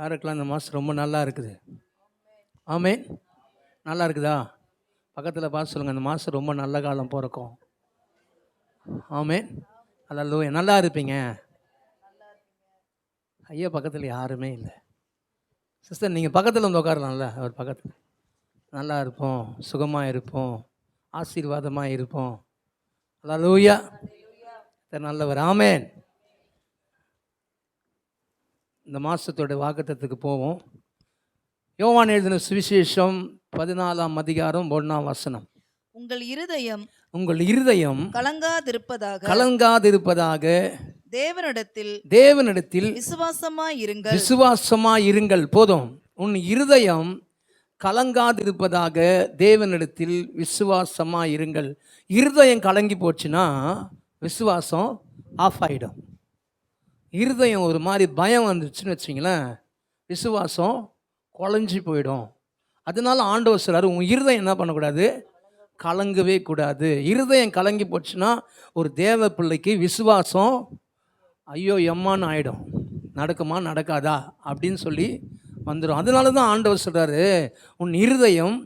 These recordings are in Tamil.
யாருக்கெல்லாம் இந்த மாதம் ரொம்ப நல்லா இருக்குது? ஆமேன். நல்லா இருக்குதா? பக்கத்தில் பார்த்து சொல்லுங்கள், இந்த மாதம் ரொம்ப நல்ல காலம் பிறக்கும். ஆமேன். அல்லேலூயா. நல்லா இருப்பீங்க. ஐயா பக்கத்தில் யாருமே இல்லை. சிஸ்டர் நீங்கள் பக்கத்தில் வந்து உட்காரலாம்ல. அவர் பக்கத்தில். நல்லா இருப்போம், சுகமாக இருப்போம், ஆசீர்வாதமாக இருப்போம். அல்லேலூயா. நல்லவர். ஆமேன். இந்த மாதத்தோட வாக்குத்தத்தத்துக்கு போவோம். யோவான் எழுதின சுவிசேஷம் 14ஆம் அதிகாரம் 1ஆம் வசனம். உங்கள் இருதயம் கலங்காதிருப்பதாக தேவனிடத்தில் விசுவாசமாயிருங்கள். போதும். உன் இருதயம் கலங்காதிருப்பதாக தேவனிடத்தில் விசுவாசமாயிருங்கள். இருதயம் கலங்கி போச்சுன்னா விசுவாசம் ஆஃப் ஆகிடும். இருதயம் ஒரு மாதிரி பயம் வந்துச்சுன்னு வச்சிங்களேன், விசுவாசம் குழஞ்சி போயிடும். அதனால ஆண்டவர் சொல்றாரு, உன் இருதயம் என்ன பண்ணக்கூடாது? கலங்கவே கூடாது. இருதயம் கலங்கி போச்சுன்னா ஒரு தேவ பிள்ளைக்கு விசுவாசம் ஐயோ எம்மான்னு ஆகிடும். நடக்குமா நடக்காதா அப்படின்னு சொல்லி வந்துடும். அதனால தான் ஆண்டவர் சொல்கிறாரு, உன் இருதயம்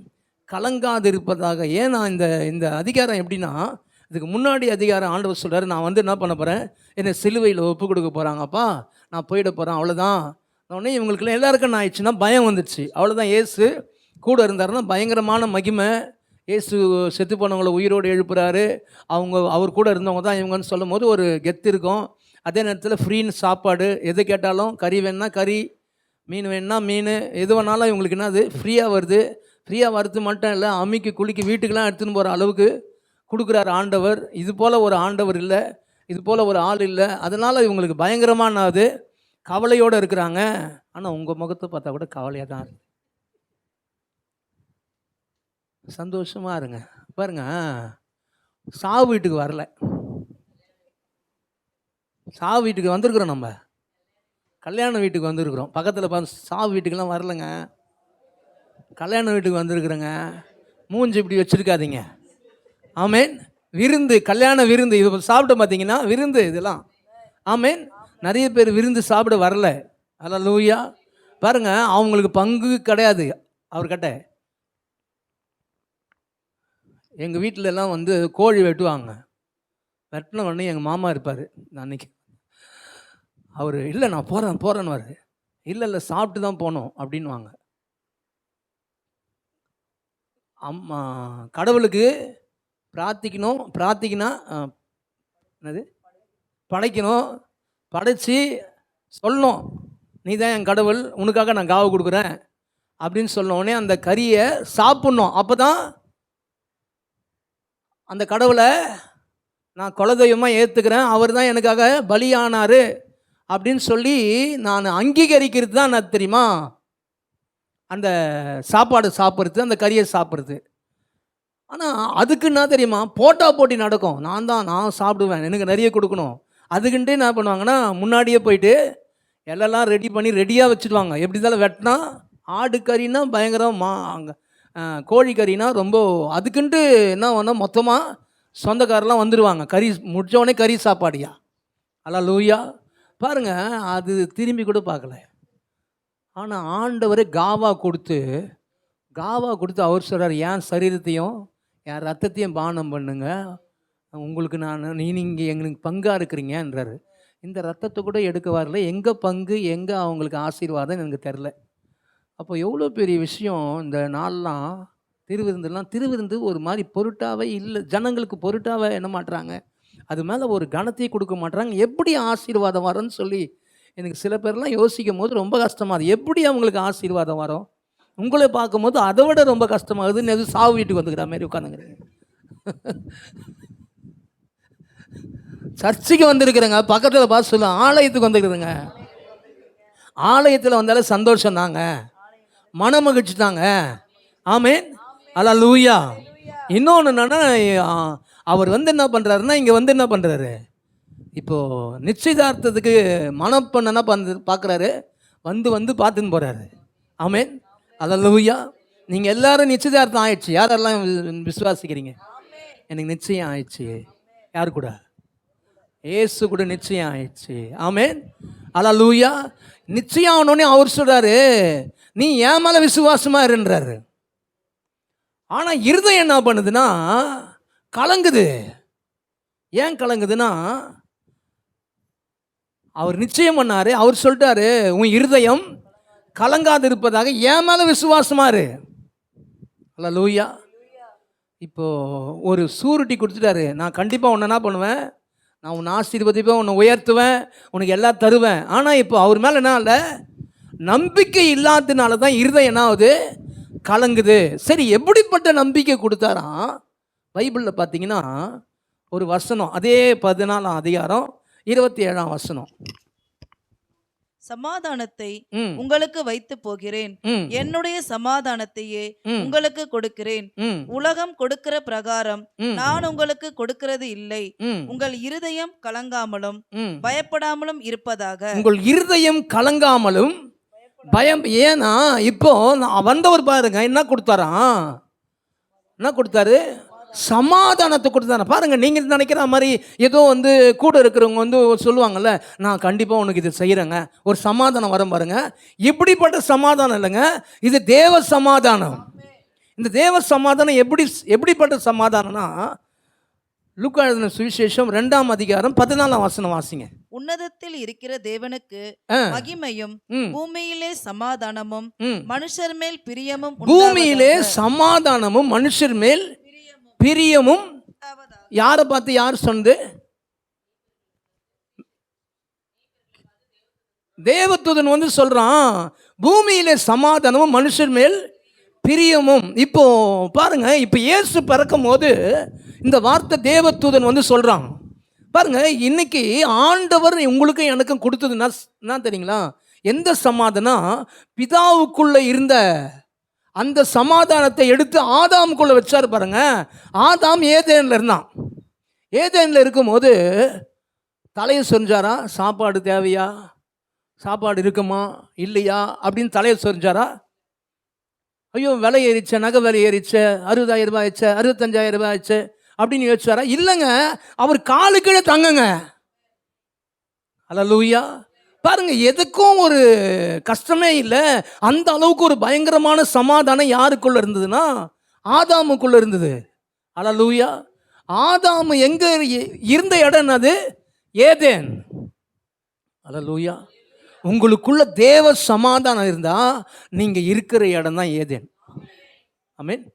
கலங்காதிருப்பதாக. ஏன்னா இந்த அதிகாரம் எப்படின்னா, இதுக்கு முன்னாடி அதிகாரம் ஆண்டவர் சொல்கிறாரு, நான் வந்து என்ன பண்ண போகிறேன், என்னை சிலுவையில் ஒப்பு கொடுக்க போகிறாங்கப்பா, நான் போயிட போகிறேன், அவ்வளோதான். உடனே இவங்களுக்குலாம் எல்லாருக்கும் என்ன ஆயிடுச்சுன்னா பயம் வந்துடுச்சு. அவ்வளோதான். ஏசு கூட இருந்தாருன்னா பயங்கரமான மகிமை. ஏசு செத்து போனவங்களை உயிரோடு எழுப்புறாரு. அவர் கூட இருந்தவங்க தான் இவங்கன்னு சொல்லும் போது ஒரு கெத்து இருக்கும். அதே நேரத்தில் ஃப்ரீன்னு சாப்பாடு, எது கேட்டாலும் கறி வேணுன்னா கறி, மீன் வேணுன்னா மீன், எது வேணாலும் இவங்களுக்கு என்ன அது ஃப்ரீயாக வருது. ஃப்ரீயாக வருது மட்டும் இல்லை, அம்மிக்கு குளிக்கு வீட்டுக்கெலாம் எடுத்துன்னு போகிற அளவுக்கு கொடுக்குறாரு ஆண்டவர். இது போல் ஒரு ஆண்டவர் இல்லை, இது போல் ஒரு ஆள் இல்லை. அதனால் இவங்களுக்கு பயங்கரமான அது கவலையோடு இருக்கிறாங்க. ஆனால் உங்கள் முகத்தை பார்த்தா கூட கவலையாக தான் இருக்கு. சந்தோஷமாக இருங்க. பாருங்க, சாவு வீட்டுக்கு வரல, சாவு வீட்டுக்கு வந்திருக்கிறோம். நம்ம கல்யாண வீட்டுக்கு வந்திருக்கிறோம். பக்கத்தில் பார்த்து சாவு வீட்டுக்கெல்லாம் வரலைங்க, கல்யாண வீட்டுக்கு வந்திருக்குறேங்க. மூஞ்சி இப்படி வச்சுருக்காதீங்க. ஆமேன். விருந்து, கல்யாண விருந்து. இது சாப்பிட்டு பார்த்தீங்கன்னா விருந்து இதெல்லாம். ஆமேன். நிறைய பேர் விருந்து சாப்பிட வரல. அல்லேலூயா. பாருங்க, அவங்களுக்கு பங்கு கிடையாது அவர்கிட்ட. எங்கள் வீட்டில எல்லாம் வந்து கோழி வெட்டுவாங்க. வெட்டின உடனே எங்கள் மாமா இருப்பார். அன்னைக்கு அவர் இல்லை நான் போகிறேன்னு வரு. இல்லை சாப்பிட்டு தான் போனோம் அப்படின்வாங்க. அம்மா கடவுளுக்கு பிரார்த்திக்கினா என்னது படைக்கணும், படைச்சி சொல்லணும், நீ தான் என் கடவுள், உனக்காக நான் காவு கொடுக்குறேன் அப்படின்னு சொன்ன உடனே அந்த கறியை சாப்பிட்ணும். அப்போ தான் அந்த கடவுளை நான் குலதெய்வமாக ஏற்றுக்கிறேன், அவர் தான் எனக்காக பலியானார் அப்படின்னு சொல்லி நான் அங்கீகரிக்கிறது தான் நான் தெரியுமா அந்த சாப்பாடு சாப்பிட்றது, அந்த கறியை சாப்பிட்றது. ஆனால் அதுக்கு என்ன தெரியுமா, போட்டி நடக்கும். நான் சாப்பிடுவேன், எனக்கு நிறைய கொடுக்கணும். அதுக்குன்ட்டு என்ன பண்ணுவாங்கன்னா, முன்னாடியே போயிட்டு எல்லாம் ரெடி பண்ணி ரெடியாக வச்சுடுவாங்க. எப்படி இருந்தாலும் வெட்டினா ஆடு கறினா பயங்கரம், கோழி கறினா ரொம்ப. அதுக்குன்ட்டு என்ன பண்ணால் மொத்தமாக சொந்தக்காரெலாம் வந்துடுவாங்க. கறி முடித்தோடனே கறி சாப்பாடியா. அல்லேலூயா. பாருங்கள், அது திரும்பி கூட பார்க்கல. ஆனால் ஆண்டவரே காவா கொடுத்து அவர் சொல்கிறார், என் சரீரத்தையும் என் ரத்தத்தையும் பானம் பண்ணுங்க, உங்களுக்கு நீங்கள் எங்களுக்கு பங்காக இருக்கிறீங்கன்றாரு. இந்த ரத்தத்தை கூட எடுக்க வரல. எங்கே பங்கு, எங்கே அவங்களுக்கு ஆசீர்வாதம் எனக்கு தெரில. அப்போ எவ்வளோ பெரிய விஷயம் இந்த நாள்லாம். திருவிருந்து ஒரு மாதிரி பொருட்டாவே இல்லை, ஜனங்களுக்கு பொருட்டாவே என்ன மாட்டுறாங்க, அது மேலே ஒரு கணத்தையும் கொடுக்க மாட்டுறாங்க. எப்படி ஆசீர்வாதம் வரும்னு சொல்லி எனக்கு சில பேர்லாம் யோசிக்கும் போது ரொம்ப கஷ்டமாக அது. எப்படி அவங்களுக்கு ஆசீர்வாதம் வரும்? உங்களை பார்க்கும்போது அதை விட ரொம்ப கஷ்டமாகுது. எது சாவு வீட்டுக்கு வந்துக்கிற மாதிரி உட்காந்துங்கிறீங்க. சர்ச்சுக்கு வந்திருக்கிறேங்க, பக்கத்தில் பார்த்து சொல்லுங்க, ஆலயத்துக்கு வந்துருக்குறேங்க. ஆலயத்தில் வந்தாலே சந்தோஷம் தாங்க, மன மகிழ்ச்சி தாங்க. ஆமேன். அல்லேலூயா. இன்னொன்று என்னன்னா, அவர் வந்து என்ன பண்ணுறாருன்னா, இங்கே வந்து என்ன பண்ணுறாரு, இப்போது நிச்சயதார்த்தத்துக்கு மனப்பண்ணனா பார்க்குறாரு, வந்து பார்த்துன்னு போகிறாரு. ஆமேன். அல்லேலூயா. நீங்கள் எல்லாரும் நிச்சயதார்த்தம் ஆயிடுச்சு. யாரெல்லாம் விசுவாசிக்கிறீங்க? எனக்கு நிச்சயம் ஆயிடுச்சு. யார் கூட? ஏசு கூட நிச்சயம் ஆயிடுச்சு. ஆமென். அல்லேலூயா. நிச்சயம் ஆனோடனே அவர் சொல்றாரு, நீ என் மேல விசுவாசமா இருன்றாரு. ஆனா இருதயம் என்ன பண்ணுதுன்னா கலங்குது. ஏன் கலங்குதுன்னா, அவர் நிச்சயம் பண்ணாரு, அவர் சொல்லிட்டாரு, உன் இருதயம் கலங்காது இருப்பதாக என் மேல விசுவாசமா இரு. அல்லேலூயா. இப்போ ஒரு சூரிட்டி கொடுத்துட்டாரு, நான் கண்டிப்பா உன்னை என்ன பண்ணுவேன், நான் உன்னை ஆசீர்வதிப்பேன், உன்னை உயர்த்துவேன், உனக்கு எல்லாம் தருவேன். ஆனா இப்போ அவர் மேல என்ன இல்லை, நம்பிக்கை இல்லாததுனால தான் இருதயம் என்ன ஆகுது, கலங்குது. சரி, எப்படிப்பட்ட நம்பிக்கை கொடுத்தாராம்? பைபிளில் பார்த்தீங்கன்னா ஒரு வசனம், அதே 14ஆம் அதிகாரம் 27ஆம் வசனம். சமாதானத்தை ம், உங்களுக்கு வைத்து போகிறேன், ம், என்னுடைய சமாதானத்தையே ம், உங்களுக்கு கொடுக்கிறேன். ம், உலகம் கொடுக்கிற பிரகாரம் ம், நான் உங்களுக்கு கொடுக்கிறது இல்லை. ம், உங்கள் இருதயம் கலங்காமலும் ம். பயப்படாமலும் இருப்பதாக. உங்கள் இருதயம் கலங்காமலும் பயம். ஏன்னா இப்போ நான் வந்தவர் பாருங்க என்ன கொடுத்தாராம், என்ன கொடுத்தாரு, சமாதானத்தை கொடுத்தாரு. பாருங்க, நீங்க நினைக்கிற மாதிரி ஏதோ வந்து கூட இருக்கிறவங்க வந்து சொல்லுவாங்கல்ல, நான் கண்டிப்பா உனக்கு இது செய்யறேங்க, ஒரு சமாதானம் வரும் பாருங்க. இப்படிப்பட்ட சமாதானம் இல்லைங்க, இது தேவ சமாதானம். இந்த தேவ சமாதானம் எப்படிப்பட்ட சமாதானம்னா, லூக்கா எழுதின சுவிசேஷம் 2ஆம் அதிகாரம் 14ஆம் வசனம் வாசிங்க. உன்னதத்தில் இருக்கிற தேவனுக்கு ஆ, மகிமையும் ம், பூமியிலே சமாதானமும் ம். மனுஷர் மேல் பிரியமும் பூமியிலே சமாதானமும் மனுஷர் மேல் பிரியமும். யாரை பார்த்து யார் சொன்னது? தேவதூதன் வந்து சொல்றான், பூமியிலே சமாதானமும் மனுஷர் மேல் பிரியமும். இப்போ பாருங்க, இப்போ இயேசு பிறக்கும் போது இந்த வார்த்தை தேவதூதன் வந்து சொல்றான். பாருங்க, இன்னைக்கு ஆண்டவர் உங்களுக்கும் எனக்கும் கொடுத்ததுன்னா என்ன தெரியுங்களா, எந்த சமாதானம், பிதாவுக்குள்ள இருந்த அந்த சமாதானத்தை எடுத்து ஆதாமுக்குள்ள வச்சாரு பாருங்க. ஆதாம் ஏதேன்ல இருந்தான். ஏதேன்ல இருக்கும்போது தலையை சொரிஞ்சாரா, சாப்பாடு தேவையா, சாப்பாடு இருக்குமா இல்லையா அப்படின்னு தலையை சொரிஞ்சாரா? ஐயோ விலை ஏறிச்ச, நகை விலை ஏறிச்ச, 60,000 ரூபாய் ஆயிடுச்சு, 65,000 ரூபாய் ஆயிடுச்சு அப்படின்னு யோசிச்சாரா? இல்லைங்க, அவர் காலு கீழே தங்குங்க. அல்லேலூயா. பாருங்க, எதுக்கும் ஒரு கஷ்டமே இல்லை. அந்த அளவுக்கு ஒரு பயங்கரமான சமாதானம் யாருக்குள்ள இருந்ததுன்னா ஆதாமுக்குள்ள இருந்தது. அல்லேலூயா. ஆதாம் எங்க இருந்த இடம் என்னது? ஏதேன். அல்லேலூயா. உங்களுக்குள்ள தேவ சமாதானம் இருந்தா நீங்க இருக்கிற இடம் தான் ஏதேன். ஆமென்.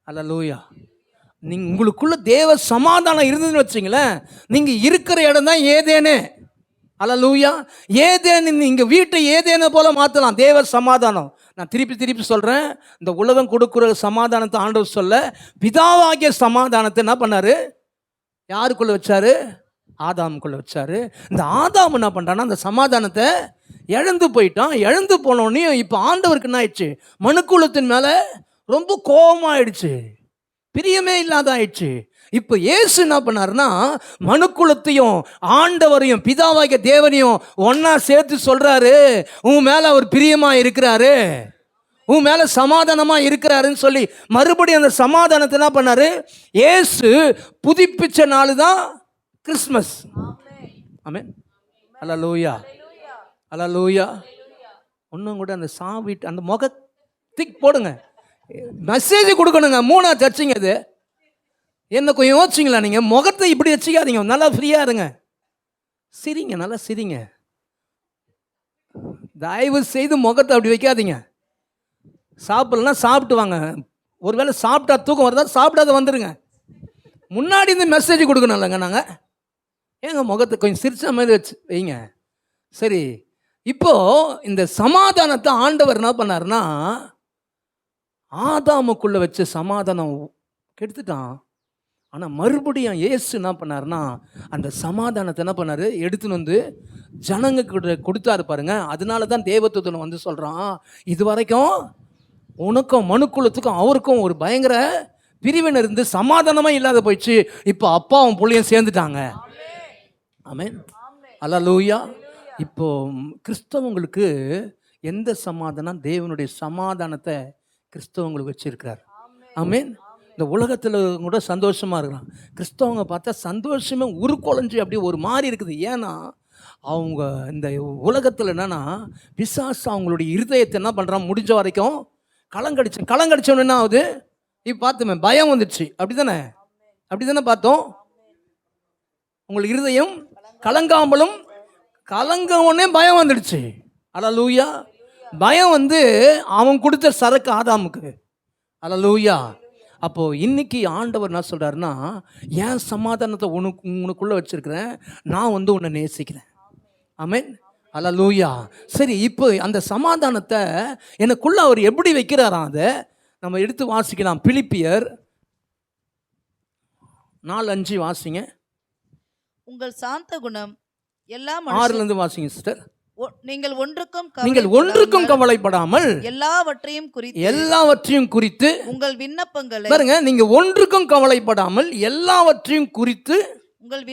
அல்லேலூயா. நீங்க உங்களுக்குள்ள தேவ சமாதானம் இருந்ததுன்னு வச்சுங்களேன், நீங்க இருக்கிற இடம் தான் ஏதேனே. அல்லேலூயா. ஏதேன், நீங்க வீட்டை ஏதேனை போல மாற்றலாம். தேவ சமாதானம். நான் திருப்பி திருப்பி சொல்றேன், இந்த உலகம் கொடுக்குற சமாதானத்தை ஆண்டவர் சொல்ல, பிதாவாகிய சமாதானத்தை என்ன பண்ணாரு, யாருக்குள்ள வச்சாரு? ஆதாமுக்குள்ள வச்சாரு. இந்த ஆதாம் என்ன பண்றான்னா அந்த சமாதானத்தை இழந்து போயிட்டான். இழந்து போனோடனே இப்போ ஆண்டவருக்கு என்ன ஆயிடுச்சு, மனுக்குலத்தின் மேல ரொம்ப கோபமாயிடுச்சு, பிரியமே இல்லாத ஆயிடுச்சு. இப்போ இயேசு என்ன பண்ணாருன்னா மனுக்குலத்தையும் ஆண்டவரையும் பிதாவாகிய தேவனையும் ஒன்னா சேர்த்து சொல்றாரு, உன் மேல அவர் பிரியமா இருக்கிறாரு, உன் மேல சமாதானமா இருக்கிறாருன்னு சொல்லி மறுபடியும் அந்த சமாதானத்தை என்ன பண்ணாரு, இயேசு புதுப்பிச்ச நாள் தான் கிறிஸ்மஸ். ஆமென். அல்லேலூயா. அல்லேலூயா. ஒன்றும் கூட அந்த சாவிட்டு அந்த முகத்திக் போடுங்க, மெசேஜ் கொடுக்கணுங்க. 3ஆவது சர்ச்சிங்க அது. என்ன கொஞ்சம் யோசிச்சிங்களா? நீங்கள் முகத்தை இப்படி வச்சுக்காதீங்க, நல்லா ஃப்ரீயாக இருங்க, சிரிங்க, நல்லா சிரிங்க. தயவு செய்து முகத்தை அப்படி வைக்காதீங்க. சாப்பிடலன்னா சாப்பிட்டு வாங்க. ஒருவேளை சாப்பிட்டா தூக்கம் வருதா, சாப்பிடாத வந்துடுங்க. முன்னாடி இந்த மெசேஜ் கொடுக்கணும் இல்லைங்க. நாங்கள் ஏங்க முகத்தை கொஞ்சம் சிரிச்ச மாதிரி வச்சு வைங்க. சரி, இப்போ இந்த சமாதானத்தை ஆண்டவர் என்ன பண்ணாருன்னா ஆதாமுக்குள்ள வச்ச சமாதானம் கெடுத்துட்டான். ஆனால் மறுபடியும் இயேசு என்ன பண்ணாருன்னா அந்த சமாதானத்தை என்ன பண்ணாரு, எடுத்துன்னு வந்து ஜனங்க கிட்ட கொடுத்தாரு பாருங்க. அதனால தான் தேவதூதன் வந்து சொல்றான், இது வரைக்கும் உனக்கும் மனுக்குலத்துக்கும் அவருக்கும் ஒரு பயங்கர பிரிவினை இருந்து சமாதானமா இல்லாத போயிடுச்சு. இப்போ அப்பாவும் பிள்ளையும் சேர்ந்துட்டாங்க. ஆமென். அல்லேலூயா. இப்போ கிறிஸ்தவங்களுக்கு எந்த சமாதானம், தேவனுடைய சமாதானத்தை கிறிஸ்தவங்களுக்கு வச்சிருக்கிறார். ஆமென். இந்த உலகத்தில் கூட சந்தோஷமாக இருக்கிறான். கிறிஸ்தவங்க பார்த்தா சந்தோஷமே உருக்குலைஞ்சு அப்படியே ஒரு மாதிரி இருக்குது. ஏன்னா அவங்க இந்த உலகத்தில் என்னன்னா பிசாசு அவங்களுடைய இருதயத்தை என்ன பண்ணுறான், முடிஞ்ச வரைக்கும் கலங்கடிச்சோன்னு என்ன ஆகுது, இப்போ பார்த்துமே பயம் வந்துடுச்சு. அப்படி தானே பார்த்தோம். உங்கள் இருதயம் கலங்காமலும் கலங்கவுடனே பயம் வந்துடுச்சு. அல்லேலூயா. பயம் வந்து அவன் கொடுத்த சரக்கு ஆதாமுக்கு. அல்லேலூயா. அப்போ இன்னைக்கு ஆண்டவர் என்ன சொல்றாருன்னா, என் சமாதானத்தை உனக்குள்ள வச்சிருக்கிறேன், நான் வந்து உன்னை நேசிக்கிறேன். ஆமென். அல்லேலூயா. சரி, இப்போ அந்த சமாதானத்தை எனக்குள்ள அவர் எப்படி வைக்கிறாராம், அதை நம்ம எடுத்து வாசிக்கலாம். பிலிப்பியர் 4:5 வாசிங்க. உங்கள் சாந்த குணம் எல்லா 6லேருந்து வாசிங்க சிஸ்டர். நீங்கள் ஒன்றுக்கும் கவலைப்படாமல் எல்லாவற்றையும் குறித்து உங்கள் விண்ணப்பங்களை பாருங்க, நீங்க ஒன்றுக்கும் கவலைப்படாமல் எல்லாவற்றையும் குறித்து உங்கள்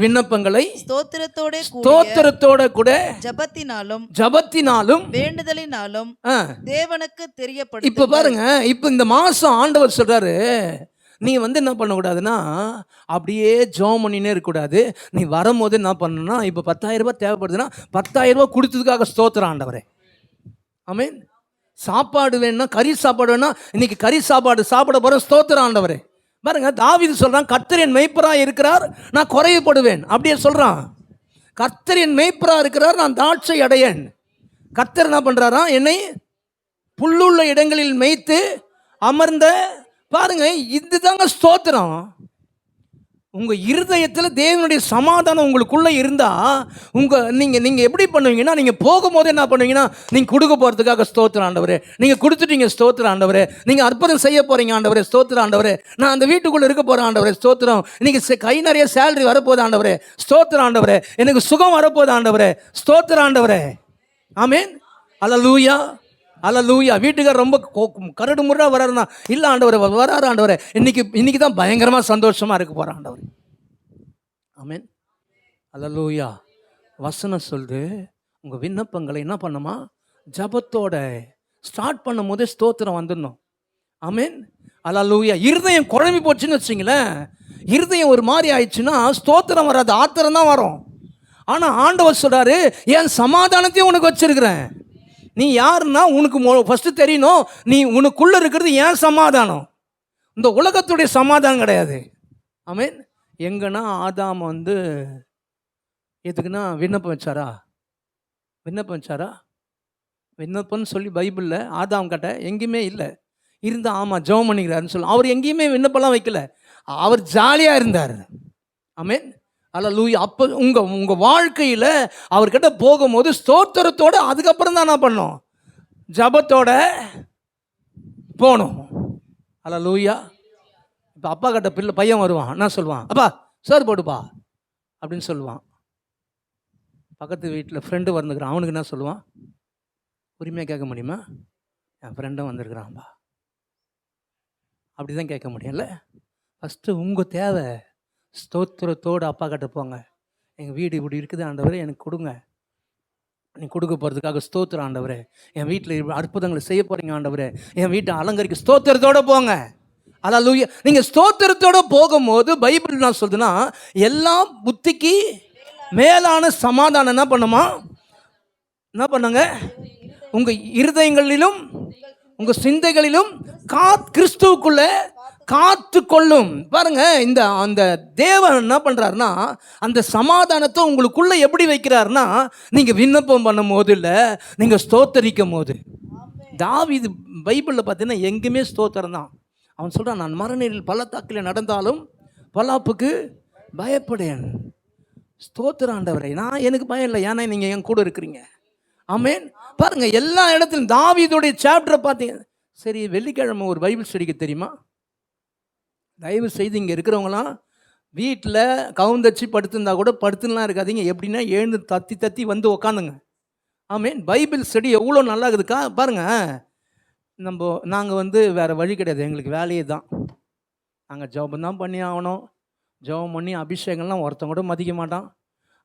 விண்ணப்பங்களை ஸ்தோத்திரத்தோட கூட ஜெபத்தினாலும் வேண்டுதலினாலும் தேவனுக்கு தெரியப்படுத்துங்கள். இப்ப பாருங்க, இப்ப இந்த மாசம் ஆண்டவர் சொல்றாரு, நீ வந்து என்ன பண்ணக்கூடாதுன்னா அப்படியே ஜெபம் பண்ணினே இருக்கக்கூடாது. நீ வரும்போது என்ன பண்ணணும்னா, இப்போ 10,000 ரூபாய் தேவைப்படுதுன்னா 10,000 ரூபாய் கொடுத்ததுக்காக ஸ்தோத்திரம் ஆண்டவரே. ஆமென். சாப்பாடு வேணும்னா, கறி சாப்பாடு வேணும்னா இன்னைக்கு கறி சாப்பாடு சாப்பிட போகிற ஸ்தோத்திரம் ஆண்டவரே. பாருங்க, தாவீது சொல்கிறான், கர்த்தர் என் மேய்ப்பராக இருக்கிறார், நான் குறைவுபடுவேன். அப்படியே சொல்கிறான். கர்த்தர் என் மேய்ப்பராக இருக்கிறார், நான் தாட்சை அடையேன். கர்த்தர் என்ன பண்ணுறாரா, என்னை புல்லுள்ள இடங்களில் மேய்த்து அமர்ந்த. பாருங்க, இதுதாங்க ஸ்தோத்திரம். உங்க இருதயத்தில் தேவனுடைய சமாதானம் உங்களுக்குள்ள இருந்தா நீங்க எப்படி பண்ணுவீங்கன்னா, நீங்க போகும்போது என்ன பண்ணுவீங்கன்னா, நீங்க கொடுக்க போறதுக்காக ஸ்தோத்திரம் ஆண்டவரே, நீங்க கொடுத்துட்டீங்க ஸ்தோத்திரம் ஆண்டவரே, நீங்க அற்புதம் செய்ய போறீங்க ஆண்டவரே, ஸ்தோத்திரம் ஆண்டவரே, நான் அந்த வீட்டுக்குள்ள இருக்க போறேன் ஆண்டவரே, ஸ்தோத்திரம், இன்னைக்கு கை நிறைய சேலரி வரப்போகுது ஆண்டவரே, ஸ்தோத்திரம் ஆண்டவரே, எனக்கு சுகம் வரப்போகுது ஆண்டவரே, ஸ்தோத்திரம் ஆண்டவரே. ஆமென். அல்லேலூயா. அல்லேலூயா. வீட்டுக்கார் ரொம்ப கரடு முறை வர்றாருன்னா, இல்லை ஆண்டவரே வராரு ஆண்டவரே, இன்னைக்கு தான் பயங்கரமாக சந்தோஷமாக இருக்க போகிறான் ஆண்டவர். ஆமென். அல்லேலூயா. வசனம் சொல்லுது, உங்கள் விண்ணப்பங்களை என்ன பண்ணுமா, ஜபத்தோட ஸ்டார்ட் பண்ணும் போதே ஸ்தோத்திரம் வந்துடணும். ஆமென். அல்லேலூயா. இருதயம் குழம்பி போச்சுன்னு வச்சிங்களேன், இருதயம் ஒரு மாதிரி ஆயிடுச்சுன்னா ஸ்தோத்திரம் வராது, ஆத்திரம் தான் வரும். ஆனால் ஆண்டவர் சொல்றாரு, என் சமாதானத்தையும் உனக்கு வச்சிருக்கிறேன். நீ யாருன்னா உனக்கு ஃபஸ்ட்டு தெரியணும், நீ உனக்குள்ளே இருக்கிறது ஏன் சமாதானம், இந்த உலகத்துடைய சமாதானம் கிடையாது. ஆமென். எங்கன்னா ஆதாம் வந்து எதுக்குன்னா விண்ணப்பம் வச்சாரா விண்ணப்பம்னு சொல்லி பைபிளில் ஆதாம் கிட்ட எங்கேயுமே இல்லை. இருந்தால் ஆமாம் ஜெபம் பண்ணிக்கிறாருன்னு சொல்லி அவர் எங்கேயுமே விண்ணப்பம்லாம் வைக்கல, அவர் ஜாலியாக இருந்தார். ஆமென். அல்லேலூயா. அப்போ உங்கள் வாழ்க்கையில் அவர்கிட்ட போகும்போது ஸ்தோத்திரத்தோடு, அதுக்கப்புறம் தான் என்ன பண்ணணும், ஜபத்தோட போகணும். அல்லேலூயா. இப்போ அப்பா கிட்ட பையன் வருவான், என்ன சொல்லுவான், அப்பா சோறு போடுப்பா அப்படின்னு சொல்லுவான். பக்கத்து வீட்டில் ஃப்ரெண்டு வந்துக்கிறான், அவனுக்கு என்ன சொல்லுவான், உரிமையாக கேட்க முடியுமா, என் ஃப்ரெண்டும் வந்திருக்கிறான்பா அப்படி தான் கேட்க முடியும்ல. ஃபஸ்ட்டு உங்கள் தேவை ஸ்தோத்திரத்தோடு அப்பா கிட்ட போங்க. எங்கள் வீடு இப்படி இருக்குது ஆண்டவரே, எனக்கு கொடுங்க, நீ கொடுக்க போகிறதுக்காக ஸ்தோத்திரம் ஆண்டவரே, என் வீட்டில் அற்புதங்களை செய்ய போகிறீங்க ஆண்டவரே, என் வீட்டை அலங்கரிக்க ஸ்தோத்திரத்தோடு போங்க. அல்லேலூயா. நீங்கள் ஸ்தோத்திரத்தோடு போகும்போது பைபிள் என்ன சொல்லுதுன்னா, எல்லா புத்திக்கு மேலான சமாதானம் என்ன பண்ணுங்க, உங்கள் இருதயங்களிலும் உங்கள் சிந்தைகளிலும் கிறிஸ்துவுக்குள்ள காத்து கொள்ளும். பாருங்க, அந்த தேவன் என்ன பண்றாருன்னா, அந்த சமாதானத்தை உங்களுக்குள்ள எப்படி வைக்கிறாருன்னா, நீங்க விண்ணப்பம் பண்ணும் போது இல்லை, நீங்க ஸ்தோத்தரிக்கும் போது. தாவீது பைபிளில் பார்த்தீங்கன்னா எங்குமே ஸ்தோத்திரம் தான். அவன் சொல்றான், நான் மரணத்தில் பள்ளத்தாக்கில் நடந்தாலும் பொல்லாப்புக்கு பயப்படேன். ஸ்தோத்திரம் ஆண்டவரே, எனக்கு பயம் இல்லை, ஏன்னா நீங்க என் கூட இருக்கிறீங்க. ஆமென். பாருங்க, எல்லா இடத்துலையும் தாவீதுடைய சாப்டரை பார்த்தீங்க. சரி, வெள்ளிக்கிழமை ஒரு பைபிள் ஸ்டடிக்கு தெரியுமா? தயவு செய்து இங்கே இருக்கிறவங்களாம் வீட்டில் கவுந்தச்சு படுத்துருந்தா கூட படுத்துலாம் இருக்காதீங்க. எப்படின்னா எழுந்து தத்தி வந்து உக்காந்துங்க. ஆமென். பைபிள் ஸ்டடி எவ்வளோ நல்லா இருக்குதுக்கா பாருங்கள். நாங்கள் வந்து வேறு வழி கிடையாது, எங்களுக்கு வேலையே தான். நாங்கள் ஜெபம் தான் பண்ணி ஆகணும். ஜெபம் பண்ணி அபிஷேகம்லாம் ஒருத்தங்க கூட மதிக்க மாட்டான்.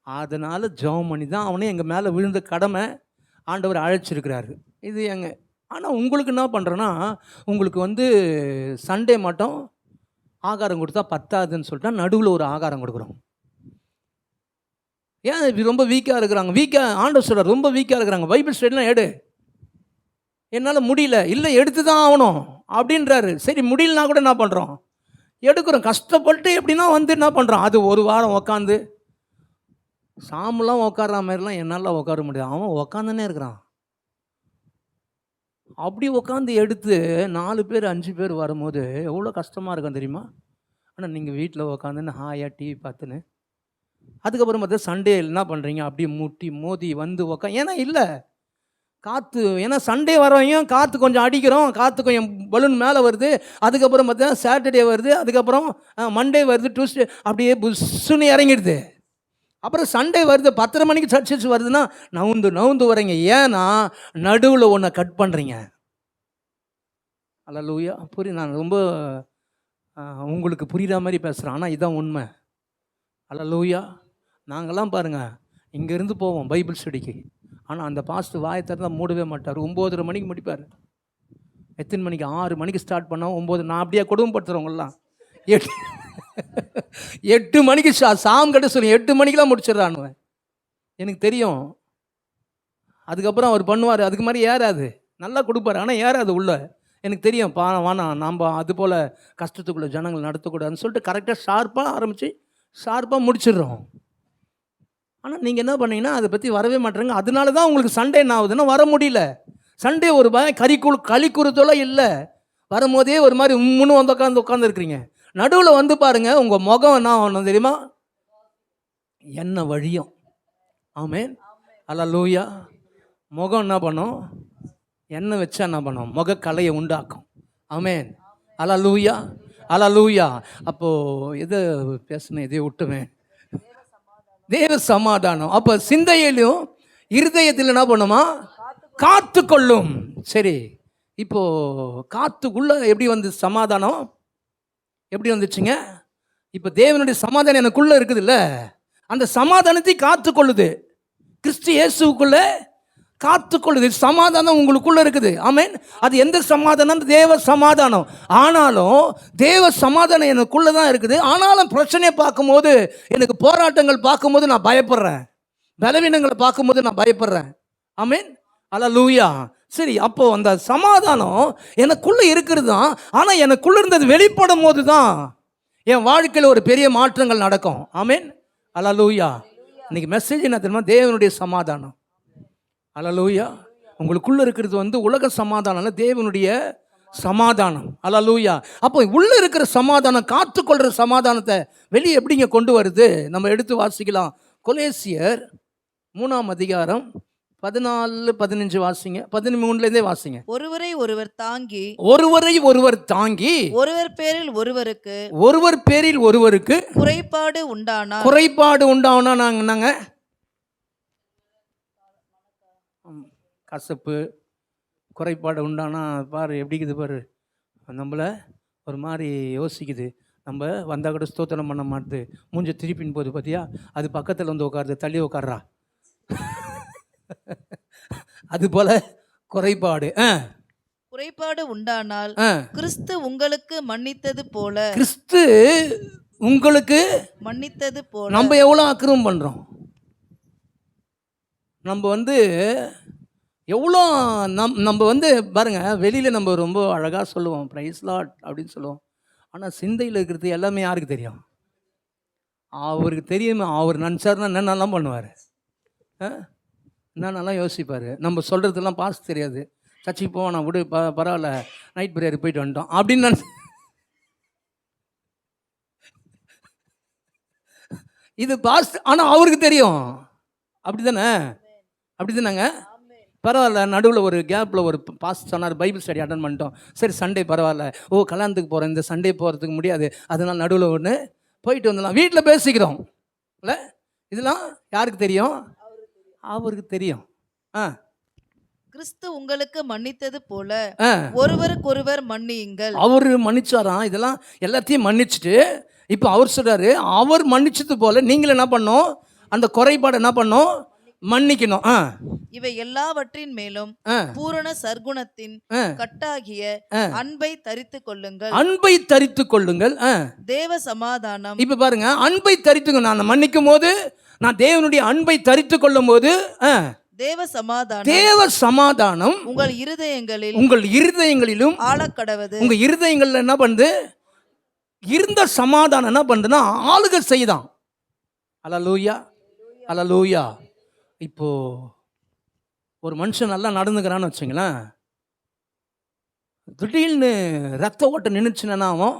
அதனால் ஜெபம் பண்ணி தான் அவனே எங்கள் மேலே விழுந்த கடமை ஆண்டவர் அழைச்சிருக்கிறாரு. இது ஆனால் உங்களுக்கு என்ன பண்ணுறோன்னா, உங்களுக்கு வந்து சண்டே மட்டும் ஆகாரம் கொடுத்தா பத்தாதுன்னு சொல்லிட்டா நடுவில் ஒரு ஆகாரம் கொடுக்குறோம். ஏன் இப்படி ரொம்ப வீக்காக இருக்கிறாங்க? ஆண்டவர் சொல்கிறார், ரொம்ப வீக்காக இருக்கிறாங்க, பைபிள் ஸ்டடிலாம் எடு. என்னால் முடியல. இல்லை, எடுத்து தான் ஆகணும் அப்படின்றாரு. சரி, முடியலனா கூட என்ன பண்ணுறோம்? எடுக்கிறோம். கஷ்டப்பட்டு எப்படின்னா வந்து என்ன பண்ணுறோம்? அது ஒரு வாரம் உக்காந்து சாமெல்லாம் உட்கார்ற மாதிரிலாம் என்னால் உட்கார முடியாது. அவன் உக்காந்துன்னே இருக்கிறான். அப்படி உட்காந்து எடுத்து 4 பேர் 5 பேர் வரும்போது எவ்வளோ கஷ்டமாக இருக்கும் தெரியுமா? ஆனால் நீங்கள் வீட்டில் உட்காந்துன்னு ஹாயாக டிவி பார்த்துன்னு, அதுக்கப்புறம் பார்த்தா சண்டே என்ன பண்ணுறீங்க? அப்படியே முட்டி மோதி வந்து ஏன்னா இல்லை காற்று, ஏன்னா சண்டே வரவையும் காற்று கொஞ்சம் அடிக்கிறோம், காற்று கொஞ்சம் பலூன் மேலே வருது. அதுக்கப்புறம் பார்த்தா சாட்டர்டே வருது, அதுக்கப்புறம் மண்டே வருது, டியூஸ்டே அப்படியே புஷ்ஷுன்னு இறங்கிடுது. அப்புறம் சண்டே வருது, 10:30 மணிக்கு சர்ச்சஸ் வருதுன்னா நவுந்து வரீங்க. ஏன்னா நடுவில் ஒன்றை கட் பண்ணுறீங்க. அல்லேலூயா. நான் ரொம்ப உங்களுக்கு புரிகிற மாதிரி பேசுகிறேன், ஆனால் இதுதான் உண்மை. அல்லேலூயா. நாங்கள்லாம் பாருங்கள், இங்கேருந்து போவோம் பைபிள் ஸ்டடிக்கு, ஆனால் அந்த பாஸ்ட் வாயை திறந்தால் மூடவே மாட்டார். 9:30 மணிக்கு முடிப்பார். எத்தனை மணிக்கு? 6 மணிக்கு ஸ்டார்ட் பண்ணோம், 9. நான் அப்படியே குடும்பப்படுத்துகிறவங்களாம் 8 மணிக்கு சாம் கட்ட சொல்லி 8 மணிக்கெலாம் முடிச்சிடறானுவேன். எனக்கு தெரியும். அதுக்கப்புறம் அவர் பண்ணுவார், அதுக்கு மாதிரி ஏறாது, நல்லா கொடுப்பார், ஆனால் ஏறாது உள்ள. எனக்கு தெரியும், வானா நாம் அது போல் கஷ்டத்துக்குள்ளே ஜனங்கள் நடத்தக்கூடாதுன்னு சொல்லிட்டு கரெக்டாக ஷார்ப்பாக ஆரம்பித்து ஷார்ப்பாக முடிச்சிடுறோம். ஆனால் நீங்கள் என்ன பண்ணீங்கன்னா அதை பற்றி வரவே மாட்டேங்க. அதனால தான் உங்களுக்கு சண்டே என்ன ஆகுதுன்னா வர முடியல. சண்டே ஒரு களி குறுத்தோலாம் இல்லை, வரும்போதே ஒரு மாதிரி உம்முன்னு வந்து உட்காந்துருக்குறீங்க. நடுவில் வந்து பாருங்கள், உங்கள் முகம் என்ன ஆகணும் தெரியுமா? எண்ணெய் வழியும். ஆமென். அல்லேலூயா. முகம் என்ன பண்ணும்? எண்ணெய் வச்சா என்ன பண்ணும்? முகக்கலையை உண்டாக்கும். ஆமென். அல்லேலூயா. அல்லேலூயா. அப்போது எதை பேசுனேன், எதையோ விட்டுவேன். தேவ சமாதானம். அப்போ சிந்தையிலும் இருதயத்தில் என்ன பண்ணுமா? காத்து கொள்ளும். சரி, இப்போ காத்துக்குள்ள எப்படி வந்து சமாதானம் எப்படி வந்துச்சுங்க? இப்போ தேவனுடைய சமாதானம் எனக்குள்ள இருக்குதுல்ல, அந்த சமாதானத்தை காத்து கொள்ளுது. கிறிஸ்து இயேசுக்குள்ள காத்து கொள்ளுது. சமாதானம் உங்களுக்குள்ள இருக்குது. ஆமென். அது எந்த சமாதானம்? தேவ சமாதானம். ஆனாலும் தேவ சமாதானம் எனக்குள்ள தான் இருக்குது. ஆனாலும் பிரச்சனையை பார்க்கும்போது, எனக்கு போராட்டங்கள் பார்க்கும்போது நான் பயப்படுறேன், பலவீனங்களை பார்க்கும்போது நான் பயப்படுறேன். ஆமென். அல்லேலூயா. சரி, அப்போ அந்த சமாதானம் எனக்குள்ள இருக்கிறது தான். ஆனால் எனக்குள்ள இருந்தது வெளிப்படும் போது தான் என் வாழ்க்கையில் ஒரு பெரிய மாற்றங்கள் நடக்கும். ஆமென். அல்லேலூயா. இன்னைக்கு மெசேஜ் என்ன தெரியுமா? தேவனுடைய சமாதானம். அல்லேலூயா. உங்களுக்குள்ள இருக்கிறது வந்து உலக சமாதானம், தேவனுடைய சமாதானம். அல்லேலூயா. அப்போ உள்ள இருக்கிற சமாதானம், காத்துக்கொள்கிற சமாதானத்தை வெளியே எப்படிங்க கொண்டு வருது? நம்ம எடுத்து வாசிக்கலாம். கொலேசியர் 3ஆம் அதிகாரம் 14-15 வாசிங்க. 13லேருந்தே வாசிங்க. ஒருவரை ஒருவர் தாங்கி ஒருவர் பேரில் ஒருவருக்கு குறைபாடு உண்டானா நாங்க கசப்பு குறைபாடு உண்டானா பாரு எப்படி இருக்குது பாரு, நம்மளை ஒரு மாதிரி யோசிக்குது. நம்ம வந்தால் கூட ஸ்தோத்திரம் பண்ண மாட்டுது, மூஞ்ச திருப்பின் போது பார்த்தியா, அது பக்கத்தில் வந்து உட்காருது, தள்ளி உட்கார்றா. அது போல குறைபாடு உண்டானால் கிறிஸ்து உங்களுக்கு மன்னித்தது போல நம்ம எவ்வளோ அக்கிரமம் பண்ணுறோம். நம்ம வந்து எவ்வளோ நம்ம வந்து பாருங்க, வெளியில் நம்ம ரொம்ப அழகாக சொல்லுவோம், பிரைஸ் லார்ட் அப்படின்னு சொல்லுவோம். ஆனால் சிந்தையில் இருக்கிறது எல்லாமே யாருக்கு தெரியும்? அவருக்கு தெரியுமா? அவர் நினச்சாருன்னா என்னென்னலாம் பண்ணுவார், என்னென்னலாம் யோசிப்பார். நம்ம சொல்கிறதுலாம் பாஸ் தெரியாது. சர்ச்சைக்கு போவோம், நான் விடு பரவாயில்ல, நைட் ப்ரேயர் போயிட்டு வந்துட்டோம் அப்படின்னு இது பாஸ். ஆனால் அவருக்கு தெரியும். அப்படி தானேங்க? பரவாயில்ல, நடுவில் ஒரு கேப்பில் ஒரு பாஸ் சொன்னார், பைபிள் ஸ்டடி அட்டன் பண்ணிட்டோம். சரி, சண்டே பரவாயில்ல, கல்யாணத்துக்கு போகிறேன், இந்த சண்டே போகிறதுக்கு முடியாது, அதனால் நடுவில் ஒன்று போயிட்டு வந்துடலாம். வீட்டில் பேசிக்கிறோம் இல்லை, இதெல்லாம் யாருக்கு தெரியும்? அவருக்கு தெரியும். கிறிஸ்து உங்களுக்கு மன்னித்தது போல ஒருவருக்கொருவர் மன்னியுங்கள். அவர் மன்னிச்சாராம், இதெல்லாம் எல்லாத்தையும் மன்னிச்சுட்டு இப்போ அவர் சொல்றாரு, அவர் மன்னிச்சது போல நீங்களும் என்ன பண்ணோம்? அந்த குறைபாடு என்ன பண்ணோம்? மன்னிக்கணும். இவை எல்லாவற்றின் மேலும் ஆ, பூரண சர்க்குணத்தின் ஆ, கட்டாகிய அன்பை தரித்துக் கொள்ளுங்கள். அன்பை தரித்து கொள்ளுங்கள். தேவ சமாதானம் இப்ப பாருங்க, அன்பை தரித்துக்க. நான் மன்னிக்கும் போது, நான் தேவனுடைய அன்பை தரித்து கொள்ளும் போது, தேவ சமாதானம் தேவ சமாதானம் உங்கள் இருதயங்களில் உங்கள் இருதயங்களிலும் ஆளக்கடவது. உங்க இருதயங்கள்ல என்ன பண்ணுது? இருந்த சமாதானம் என்ன பண்ணுதுன்னா ஆளுகை செய்தான். அல்லேலூயா, அல்லேலூயா. இப்போ ஒரு மனுஷன் நல்லா நடந்துக்கிறான்னு வச்சுங்களேன், திடீர்னு ரத்த ஓட்டம் நின்றுச்சுன்னா அவன்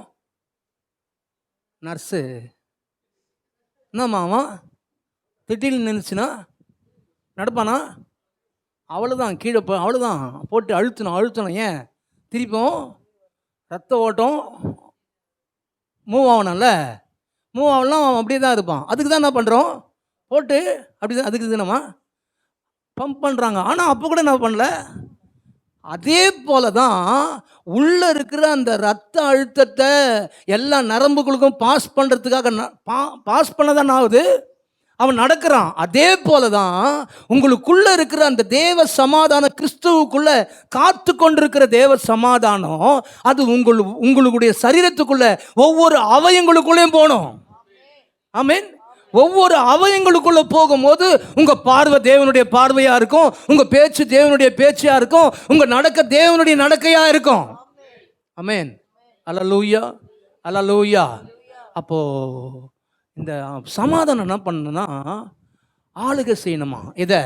நர்ஸு என்னம்மா அவன் திடீர்னு நின்றுச்சுன்னா நடப்பானா? அவ்வளோதான், கீழே அவ்வளோதான் போட்டு அழுத்தணும். ஏன்? திருப்பியும் ரத்த ஓட்டம் மூவ் ஆகணும்ல. மூவ் ஆகலாம், அவன் அப்படியே தான் இருப்பான். அதுக்கு தான் என்ன பண்ணுறோம்? போட்டு அப்படி தான், அதுக்கு நம்ம பம்ப் பண்ணுறாங்க. ஆனால் அப்போ கூட என்ன பண்ணல. அதே போல தான் உள்ளே இருக்கிற அந்த ரத்த அழுத்தத்தை எல்லா நரம்புகளுக்கும் பாஸ் பண்ணுறதுக்காக பாஸ் பண்ண தான் ஆகுது, அவன் நடக்கிறான். அதே போல தான் உங்களுக்குள்ள இருக்கிற அந்த தேவ சமாதானம், கிறிஸ்துவுக்குள்ள காத்து கொண்டிருக்கிற தேவ சமாதானம், அது உங்களுடைய சரீரத்துக்குள்ள ஒவ்வொரு அவயங்களுக்குள்ளேயும் போகணும். ஆமென். ஒவ்வொரு அவயங்களுக்குள்ள போகும்போது உங்க பார்வை தேவனுடைய பார்வையா இருக்கும், உங்க பேச்சு தேவனுடைய பேச்சா இருக்கும், உங்க நடக்க தேவனுடைய நடக்கையா இருக்கும். ஆமென். அல்லேலூயா, அல்லேலூயா. அப்போ இந்த சமாதானம் என்ன பண்ணணும்னா ஆளுகை செய்யணுமா? இதை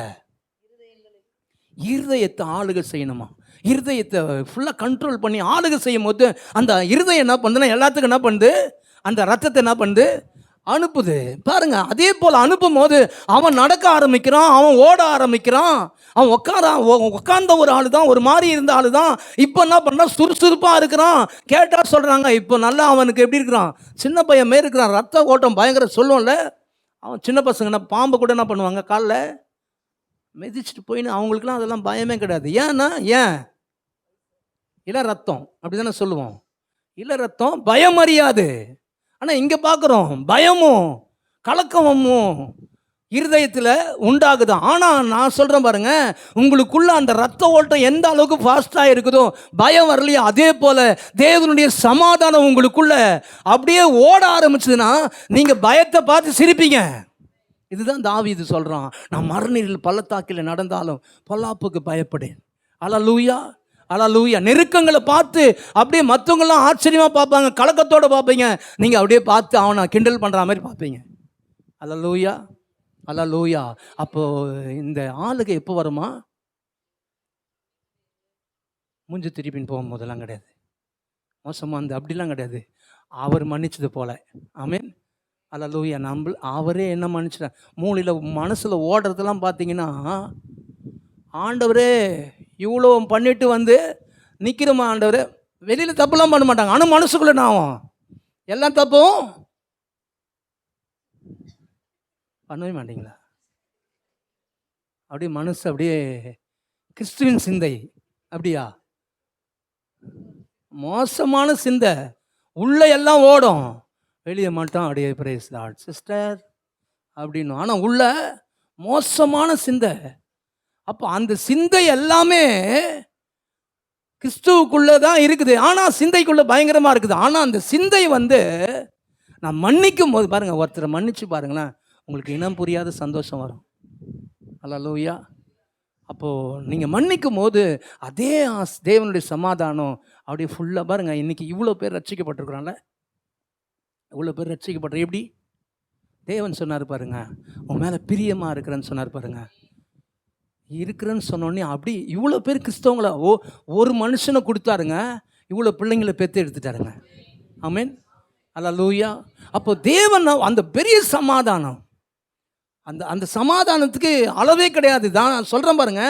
இருதயத்தை ஆளுகை செய்யணுமா? இருதயத்தை ஃபுல்லாக கண்ட்ரோல் பண்ணி ஆளுகை செய்யும் போது அந்த இருதயம் என்ன பண்ணுதுன்னா எல்லாத்துக்கும் என்ன பண்ணுது? அந்த ரத்தத்தை என்ன பண்ணுது? அனுப்புது. பாருங்க, அதே போல் அனுப்பும் போது அவன் நடக்க ஆரம்பிக்கிறான், அவன் ஓட ஆரம்பிக்கிறான். அவன் உட்கார்ந்த ஒரு ஆள் தான், ஒரு மாதிரி இருந்த ஆள் தான், இப்போ என்ன பண்ணா சுறுசுறுப்பாக இருக்கிறான். கேட்டால் சொல்கிறாங்க, இப்போ நல்லா அவனுக்கு எப்படி இருக்கிறான்? சின்ன பையன் மாரி இருக்கிறான். ரத்த ஓட்டம் பயங்கர சொல்லுவோம்ல. அவன் சின்ன பசங்க என்ன பாம்பு கூட என்ன பண்ணுவாங்க? காலில் மிதிச்சுட்டு போயின்னு, அவங்களுக்குலாம் அதெல்லாம் பயமே கிடையாது. ஏன்னா இள ரத்தம் அப்படி தானே சொல்லுவோம். இள ரத்தம் பயம் அறியாது. ஆனால் இங்கே பார்க்குறோம் பயமும் கலக்கமும் இருதயத்தில் உண்டாகுதான். ஆனால் நான் சொல்கிறேன் பாருங்க, உங்களுக்குள்ள அந்த ரத்த ஓட்டம் எந்த அளவுக்கு ஃபாஸ்ட்டாக இருக்குதோ, பயம் வரலையோ, அதே போல் தேவனுடைய சமாதானம் உங்களுக்குள்ள அப்படியே ஓட ஆரம்பிச்சதுன்னா நீங்கள் பயத்தை பார்த்து சிரிப்பீங்க. இதுதான் தாவீது சொல்கிறான், நான் மரணத்தில் பள்ளத்தாக்கில் நடந்தாலும் பொல்லாப்புக்கு பயப்படேன். அல்லேலூயா, அல்லேலூயா. நெருக்கங்களை பார்த்து அப்படியே மற்றவங்களாம் ஆச்சரியமாக பார்ப்பாங்க, கலக்கத்தோடு பார்ப்பீங்க. நீங்கள் அப்படியே பார்த்து அவனை கிண்டல் பண்ணுற மாதிரி பார்ப்பீங்க. அல்லேலூயா, அல்லேலூயா. அப்போது இந்த ஆளுகை எப்போ வருமா? மூஞ்சி திருப்பின்னு போகும்போதெல்லாம் கிடையாது, மோசமாக அந்த அப்படிலாம் கிடையாது. அவர் மன்னிச்சது போல. ஆமென். அல்லேலூயா. அவரே என்ன மன்னிச்சிட்டார். மூளையில் மனசில் ஓடுறதெல்லாம் பார்த்தீங்கன்னா, ஆண்டவரே இவ்வளோ பண்ணிட்டு வந்து நிற்கிறோமா ஆண்டவரே. வெளியில் தப்புலாம் பண்ண மாட்டாங்க, ஆனால் மனசுக்குள்ளே நான் எல்லாம் தப்பும் பண்ணவே மாட்டீங்களா? அப்படியே மனசு அப்படியே கிறிஸ்துவின் சிந்தை அப்படியா? மோசமான சிந்தை உள்ள எல்லாம் ஓடும், வெளியே மட்டும் அப்படியே பிரைஸ் லார்ட் சிஸ்டர் அப்படின்னு. ஆனால் உள்ள மோசமான சிந்தை. அப்போ அந்த சிந்தை எல்லாமே கிறிஸ்துவுக்குள்ளே தான் இருக்குது, ஆனால் சிந்தைக்குள்ளே பயங்கரமாக இருக்குது. ஆனால் அந்த சிந்தை நான் மன்னிக்கும் போது பாருங்கள், ஒருத்தரை மன்னிச்சு பாருங்களேன், உங்களுக்கு இனம் புரியாத சந்தோஷம் வரும். அல்லேலூயா. அப்போது நீங்கள் மன்னிக்கும் போது அதே தேவனுடைய சமாதானம் அப்படியே ஃபுல்லாக பாருங்கள். இன்றைக்கி இவ்வளோ பேர் ரட்சிக்கப்பட்டிருக்கிறான்ல, இவ்வளோ பேர் ரட்சிக்கப்பட்ட எப்படி தேவன் சொன்னார் பாருங்க, உன் மேலே பிரியமாக இருக்கிறேன்னு சொன்னார் பாருங்க. இருக்கிறேன்னு சொன்னோடனே அப்படி இவ்வளோ பேர் கிறிஸ்தவங்கள ஒரு மனுஷனை கொடுத்தாருங்க, இவ்வளோ பிள்ளைங்களை பெற்று எடுத்துட்டாருங்க. ஆமென். அல்லேலூயா. அப்போ தேவன் அந்த பெரிய சமாதானம், அந்த சமாதானத்துக்கு அளவே கிடையாது. தான் சொல்கிறேன் பாருங்க,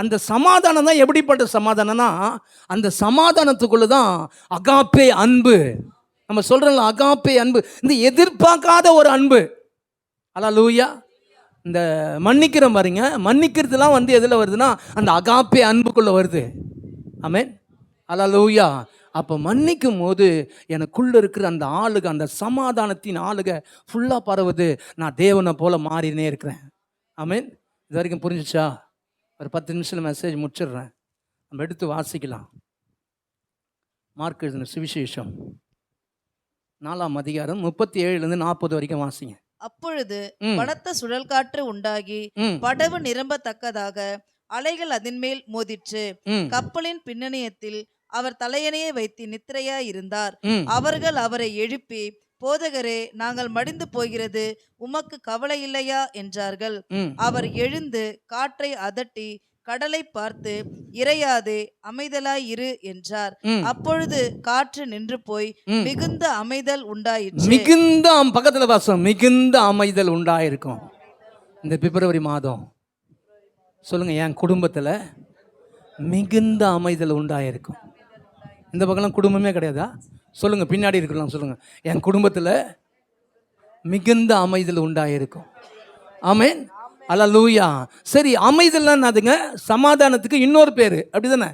அந்த சமாதானம் தான் எப்படிப்பட்ட சமாதானம்னா, அந்த சமாதானத்துக்குள்ளே தான் அகாப்பே அன்பு. நம்ம சொல்கிறோம்ல, அகாப்பே அன்பு, இந்த எதிர்பார்க்காத ஒரு அன்பு. அல்லேலூயா. இந்த மன்னிக்கிறோம் பாருங்க, மன்னிக்கிறதுலாம் எதில் வருதுன்னா அந்த அகாப்பே அன்புக்குள்ளே வருது. ஆமென். அல்லேலூயா. அப்போ மன்னிக்கும் போது எனக்குள்ளே இருக்கிற அந்த ஆளுகை, அந்த சமாதானத்தின் ஆளுகை ஃபுல்லாக பரவுது. நான் தேவனை போல மாறினே இருக்கிறேன். ஆமென். இது வரைக்கும் புரிஞ்சிச்சா? ஒரு 10 நிமிஷத்தில் மெசேஜ் முடிச்சிடுறேன். நம்ம எடுத்து வாசிக்கலாம். மார்க் எழுதின சுவிசேஷம் 4ஆம் அதிகாரம் 37லேருந்து 40 வரைக்கும் வாசிங்க. அப்பொழுது ம். பலத்த சுழல் காற்று உண்டாகி ம் படவு நிரம்பத்தக்கதாக அலைகள் அதன் மேல் மோதிற்று. ம் கப்பலின் பின்னணியத்தில் அவர் தலையணையை வைத்து நித்திரையாய் இருந்தார். ம் அவர்கள் அவரை எழுப்பி, போதகரே, நாங்கள் மடிந்து போகிறது, உமக்கு கவலை இல்லையா என்றார்கள். ம் அவர் எழுந்து காற்றை அதட்டி கடலை பார்த்து, இறையாதே, அமைதலாய் இரு என்றார். ம் அப்பொழுது காற்று நின்று போய் ம். மிகுந்த அமைதல் உண்டாயிற்று. மிகுந்த பக்கத்தில் வாசம் மிகுந்த அமைதல் உண்டாயிருக்கும். இந்த பிப்ரவரி மாதம் சொல்லுங்க, என் குடும்பத்தில் மிகுந்த அமைதல் உண்டாயிருக்கும். இந்த பக்கம்லாம் குடும்பமே கிடையாதா? சொல்லுங்க, பின்னாடி இருக்கலாம். சொல்லுங்க, என் குடும்பத்தில் மிகுந்த அமைதல் உண்டாயிருக்கும். ஆமென், அல்லேலூயா. சரி, அமைதல்லாம் என்னதுங்க? சமாதானத்துக்கு இன்னொரு பேர், அப்படிதானே?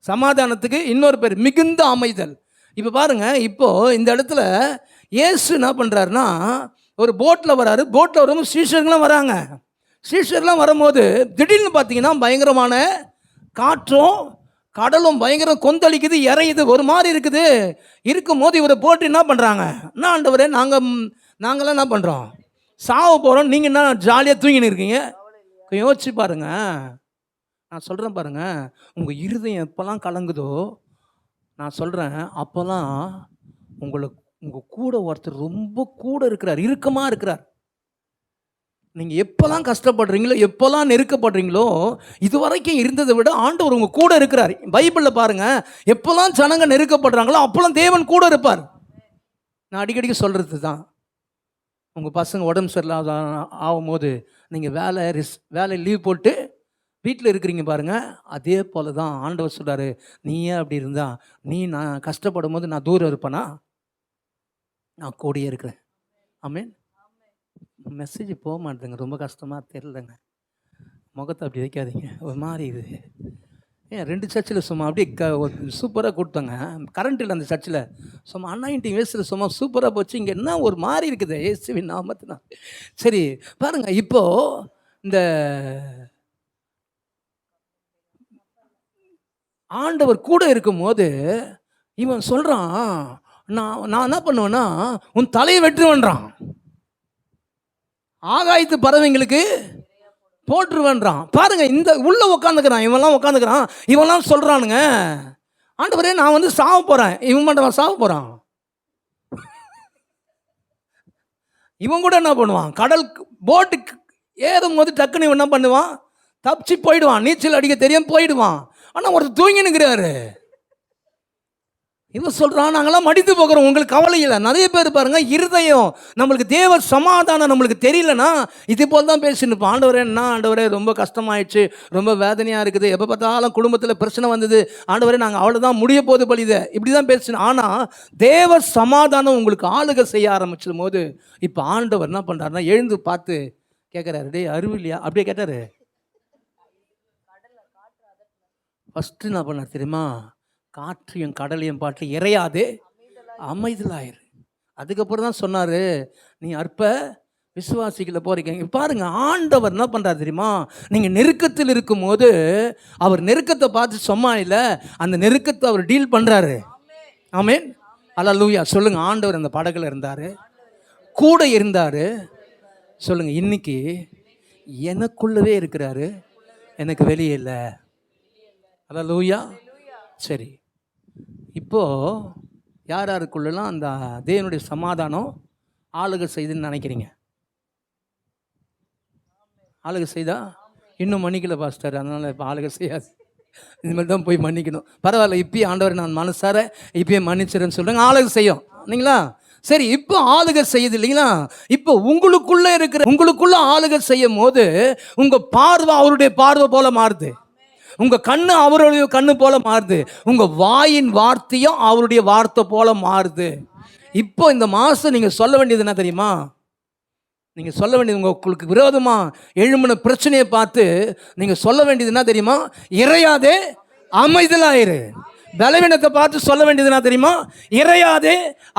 சமாதானத்துக்கு இன்னொரு பேர் மிகுந்த அமைதல். இப்போ பாருங்க, இப்போ இந்த இடத்துல இயேசு என்ன பண்ணுறாருன்னா, ஒரு போட்டில் வராரு. போட்டில் வரும்போது சீஷர்கள்லாம் வராங்க. சீஷர்லாம் வரும்போது திடீர்னு பார்த்தீங்கன்னா பயங்கரமான காற்றும் கடலும் பயங்கரம் கொந்தளிக்குது, இறையுது, ஒரு மாதிரி இருக்குது. இருக்கும்போது இவரை போட்டு என்ன பண்ணுறாங்க? என்ன ஆண்டவரே, நாங்களாம் என்ன பண்ணுறோம்? சாவ போகிறோம், நீங்கள் என்ன ஜாலியாக தூங்கின்னு இருக்கீங்க? யோசிச்சு பாருங்க. நான் சொல்கிறேன் பாருங்க, உங்கள் இருதயம் எப்போல்லாம் கலங்குதோ, நான் சொல்கிறேன், அப்போல்லாம் உங்கள் கூட ஒருத்தர் ரொம்ப கூட இருக்கிறார், இறுக்கமாக இருக்கிறார். நீங்கள் எப்போல்லாம் கஷ்டப்படுறீங்களோ, எப்போல்லாம் நெருக்கப்படுறீங்களோ, இது வரைக்கும் இருந்ததை விட ஆண்டவர் உங்கள் கூட இருக்கிறார். பைபிளில் பாருங்கள், எப்போல்லாம் ஜனங்க நெருக்கப்படுறாங்களோ அப்போல்லாம் தேவன் கூட இருப்பார். நான் அடிக்கடிக்கு சொல்கிறது தான், உங்கள் பசங்க உடம்பு சரியில்லாத ஆகும்போது நீங்கள் வேலை லீவ் போட்டு வீட்டில் இருக்கிறீங்க பாருங்கள், அதே போல தான் ஆண்டவர் சொல்கிறாரு, நீயே அப்படி இருந்தா, நான் கஷ்டப்படும் போது நான் தூரம் இருப்பேனா? நான் கூடயே இருக்கிறேன். ஆமென். மெசேஜ் போக மாட்டேங்க, ரொம்ப கஷ்டமாக தெரிலங்க. முகத்தை அப்படி வைக்காதீங்க, ஒரு மாதிரி இது. 2 சர்ச்சில் சும்மா அப்படியே சூப்பராக கொடுத்தாங்க. கரண்ட் இல்லை அந்த சர்ச்சில், சும்மா அன்னாயின்டி வயசில் சும்மா சூப்பராக போச்சு. இங்கே என்ன ஒரு மாதிரி இருக்குது, இயேசுவின் நாமத்தினா. சரி பாருங்க, இப்போது இந்த ஆண்டவர் கூட இருக்கும்போது இவன் சொல்கிறான், நான் என்ன பண்ணுவேன்னா உன் தலையை வெட்டுவேன்றான், ஆகாயத்து பறவைங்களுக்கு போட்டுருவேன்றான். பாருங்க, இந்த உள்ள உட்காந்துக்கிறான், இவெல்லாம் சொல்றானுங்க, ஆண்டவரே நான் சாவ போறேன், இவன் மட்டும் சாவ போறான். இவன் கூட என்ன பண்ணுவான், கடல் போட்டுக்கு ஏறும் போது டக்குன்னு இவன் என்ன பண்ணுவான், தப்பிச்சு போயிடுவான், நீச்சல் அடிக்க தெரியும் போயிடுவான். ஆனால் ஒருத்தர் தூங்கினுக்கிறாரு. இவன் சொல்கிறான், நாங்களாம் மடித்து போகிறோம், உங்களுக்கு கவலை இல்லை. நிறைய பேர் பாருங்க, இருதயம் நம்மளுக்கு தேவ சமாதானம் நம்மளுக்கு தெரியலனா இது போல் தான் பேசினுப்போம். ஆண்டவரே ரொம்ப கஷ்டமாயிடுச்சு, ரொம்ப வேதனையாக இருக்குது, எப்போ பார்த்தாலும் குடும்பத்தில் பிரச்சனை வந்தது, ஆண்டவரே நாங்கள் அவ்வளோதான், முடிய போது பழித, இப்படி தான் பேசணும். ஆனால் தேவ சமாதானம் உங்களுக்கு ஆளுகை செய்ய ஆரம்பிச்சும் போது இப்போ ஆண்டவர் என்ன பண்ணுறாருன்னா, எழுந்து பார்த்து கேட்குறாரு, டே அறிவில்லையா? அப்படியே கேட்டார். ஃபஸ்ட்டு என்ன பண்ணார் தெரியுமா? காற்றையும் கடலையும் பாட்டு இறையாதே, அமைதலாயிரு. அதுக்கப்புறம் தான் சொன்னார், நீ அற்ப விசுவாசிகளை போறீங்க. பாருங்க, ஆண்டவர் என்ன பண்ணுறாரு தெரியுமா? நீங்கள் நெருக்கத்தில் இருக்கும்போது அவர் நெருக்கத்தை பார்த்து சும்மா இல்லை, அந்த நெருக்கத்தை அவர் டீல் பண்ணுறாரு. ஆமென், அல்லேலூயா. சொல்லுங்க, ஆண்டவர் அந்த படகுல இருந்தார், கூட இருந்தார். சொல்லுங்க, இன்னைக்கு எனக்குள்ளவே இருக்கிறாரு, எனக்கு வெளியே இல்லை. அல்லேலூயா. சரி, இப்போது யார் யாருக்குள்ளலாம் அந்த தேவனுடைய சமாதானம் ஆளுகை செய்துன்னு நினைக்கிறீங்க? ஆளுகை செய்தா இன்னும் மன்னிக்கல பாஸ்டர், அதனால் இப்போ ஆளுகை செய்யாது, இனிமேல் தான் போய் மன்னிக்கணும். பரவாயில்ல, இப்பயே ஆண்டவர் நான் மனசார இப்பயே மன்னிச்சிருன்னு சொல்கிறேங்க, ஆளுகை செய்யும் இல்லைங்களா? சரி, இப்போ ஆளுகை செய்யுது இல்லைங்களா? இப்போ உங்களுக்குள்ள ஆளுகை செய்யும் போது உங்கள் பார்வை அவருடைய பார்வை போல மாறுது, உங்கள் கண்ணு அவருடைய கண்ணு போல மாறுது, உங்கள் வாயின் வார்த்தையும் அவருடைய வார்த்தை போல மாறுது. இப்போ இந்த மாதம் நீங்கள் சொல்ல வேண்டியது என்ன தெரியுமா? நீங்கள் சொல்ல வேண்டியது, உங்களுக்கு விரோதமாக எழும்பின பிரச்சனையை பார்த்து நீங்கள் சொல்ல வேண்டியது என்ன தெரியுமா? இறையாதே, அமைதலாயிரு. பலவீனத்தை பார்த்து சொல்ல வேண்டியது என்ன தெரியுமா? இறையாதே,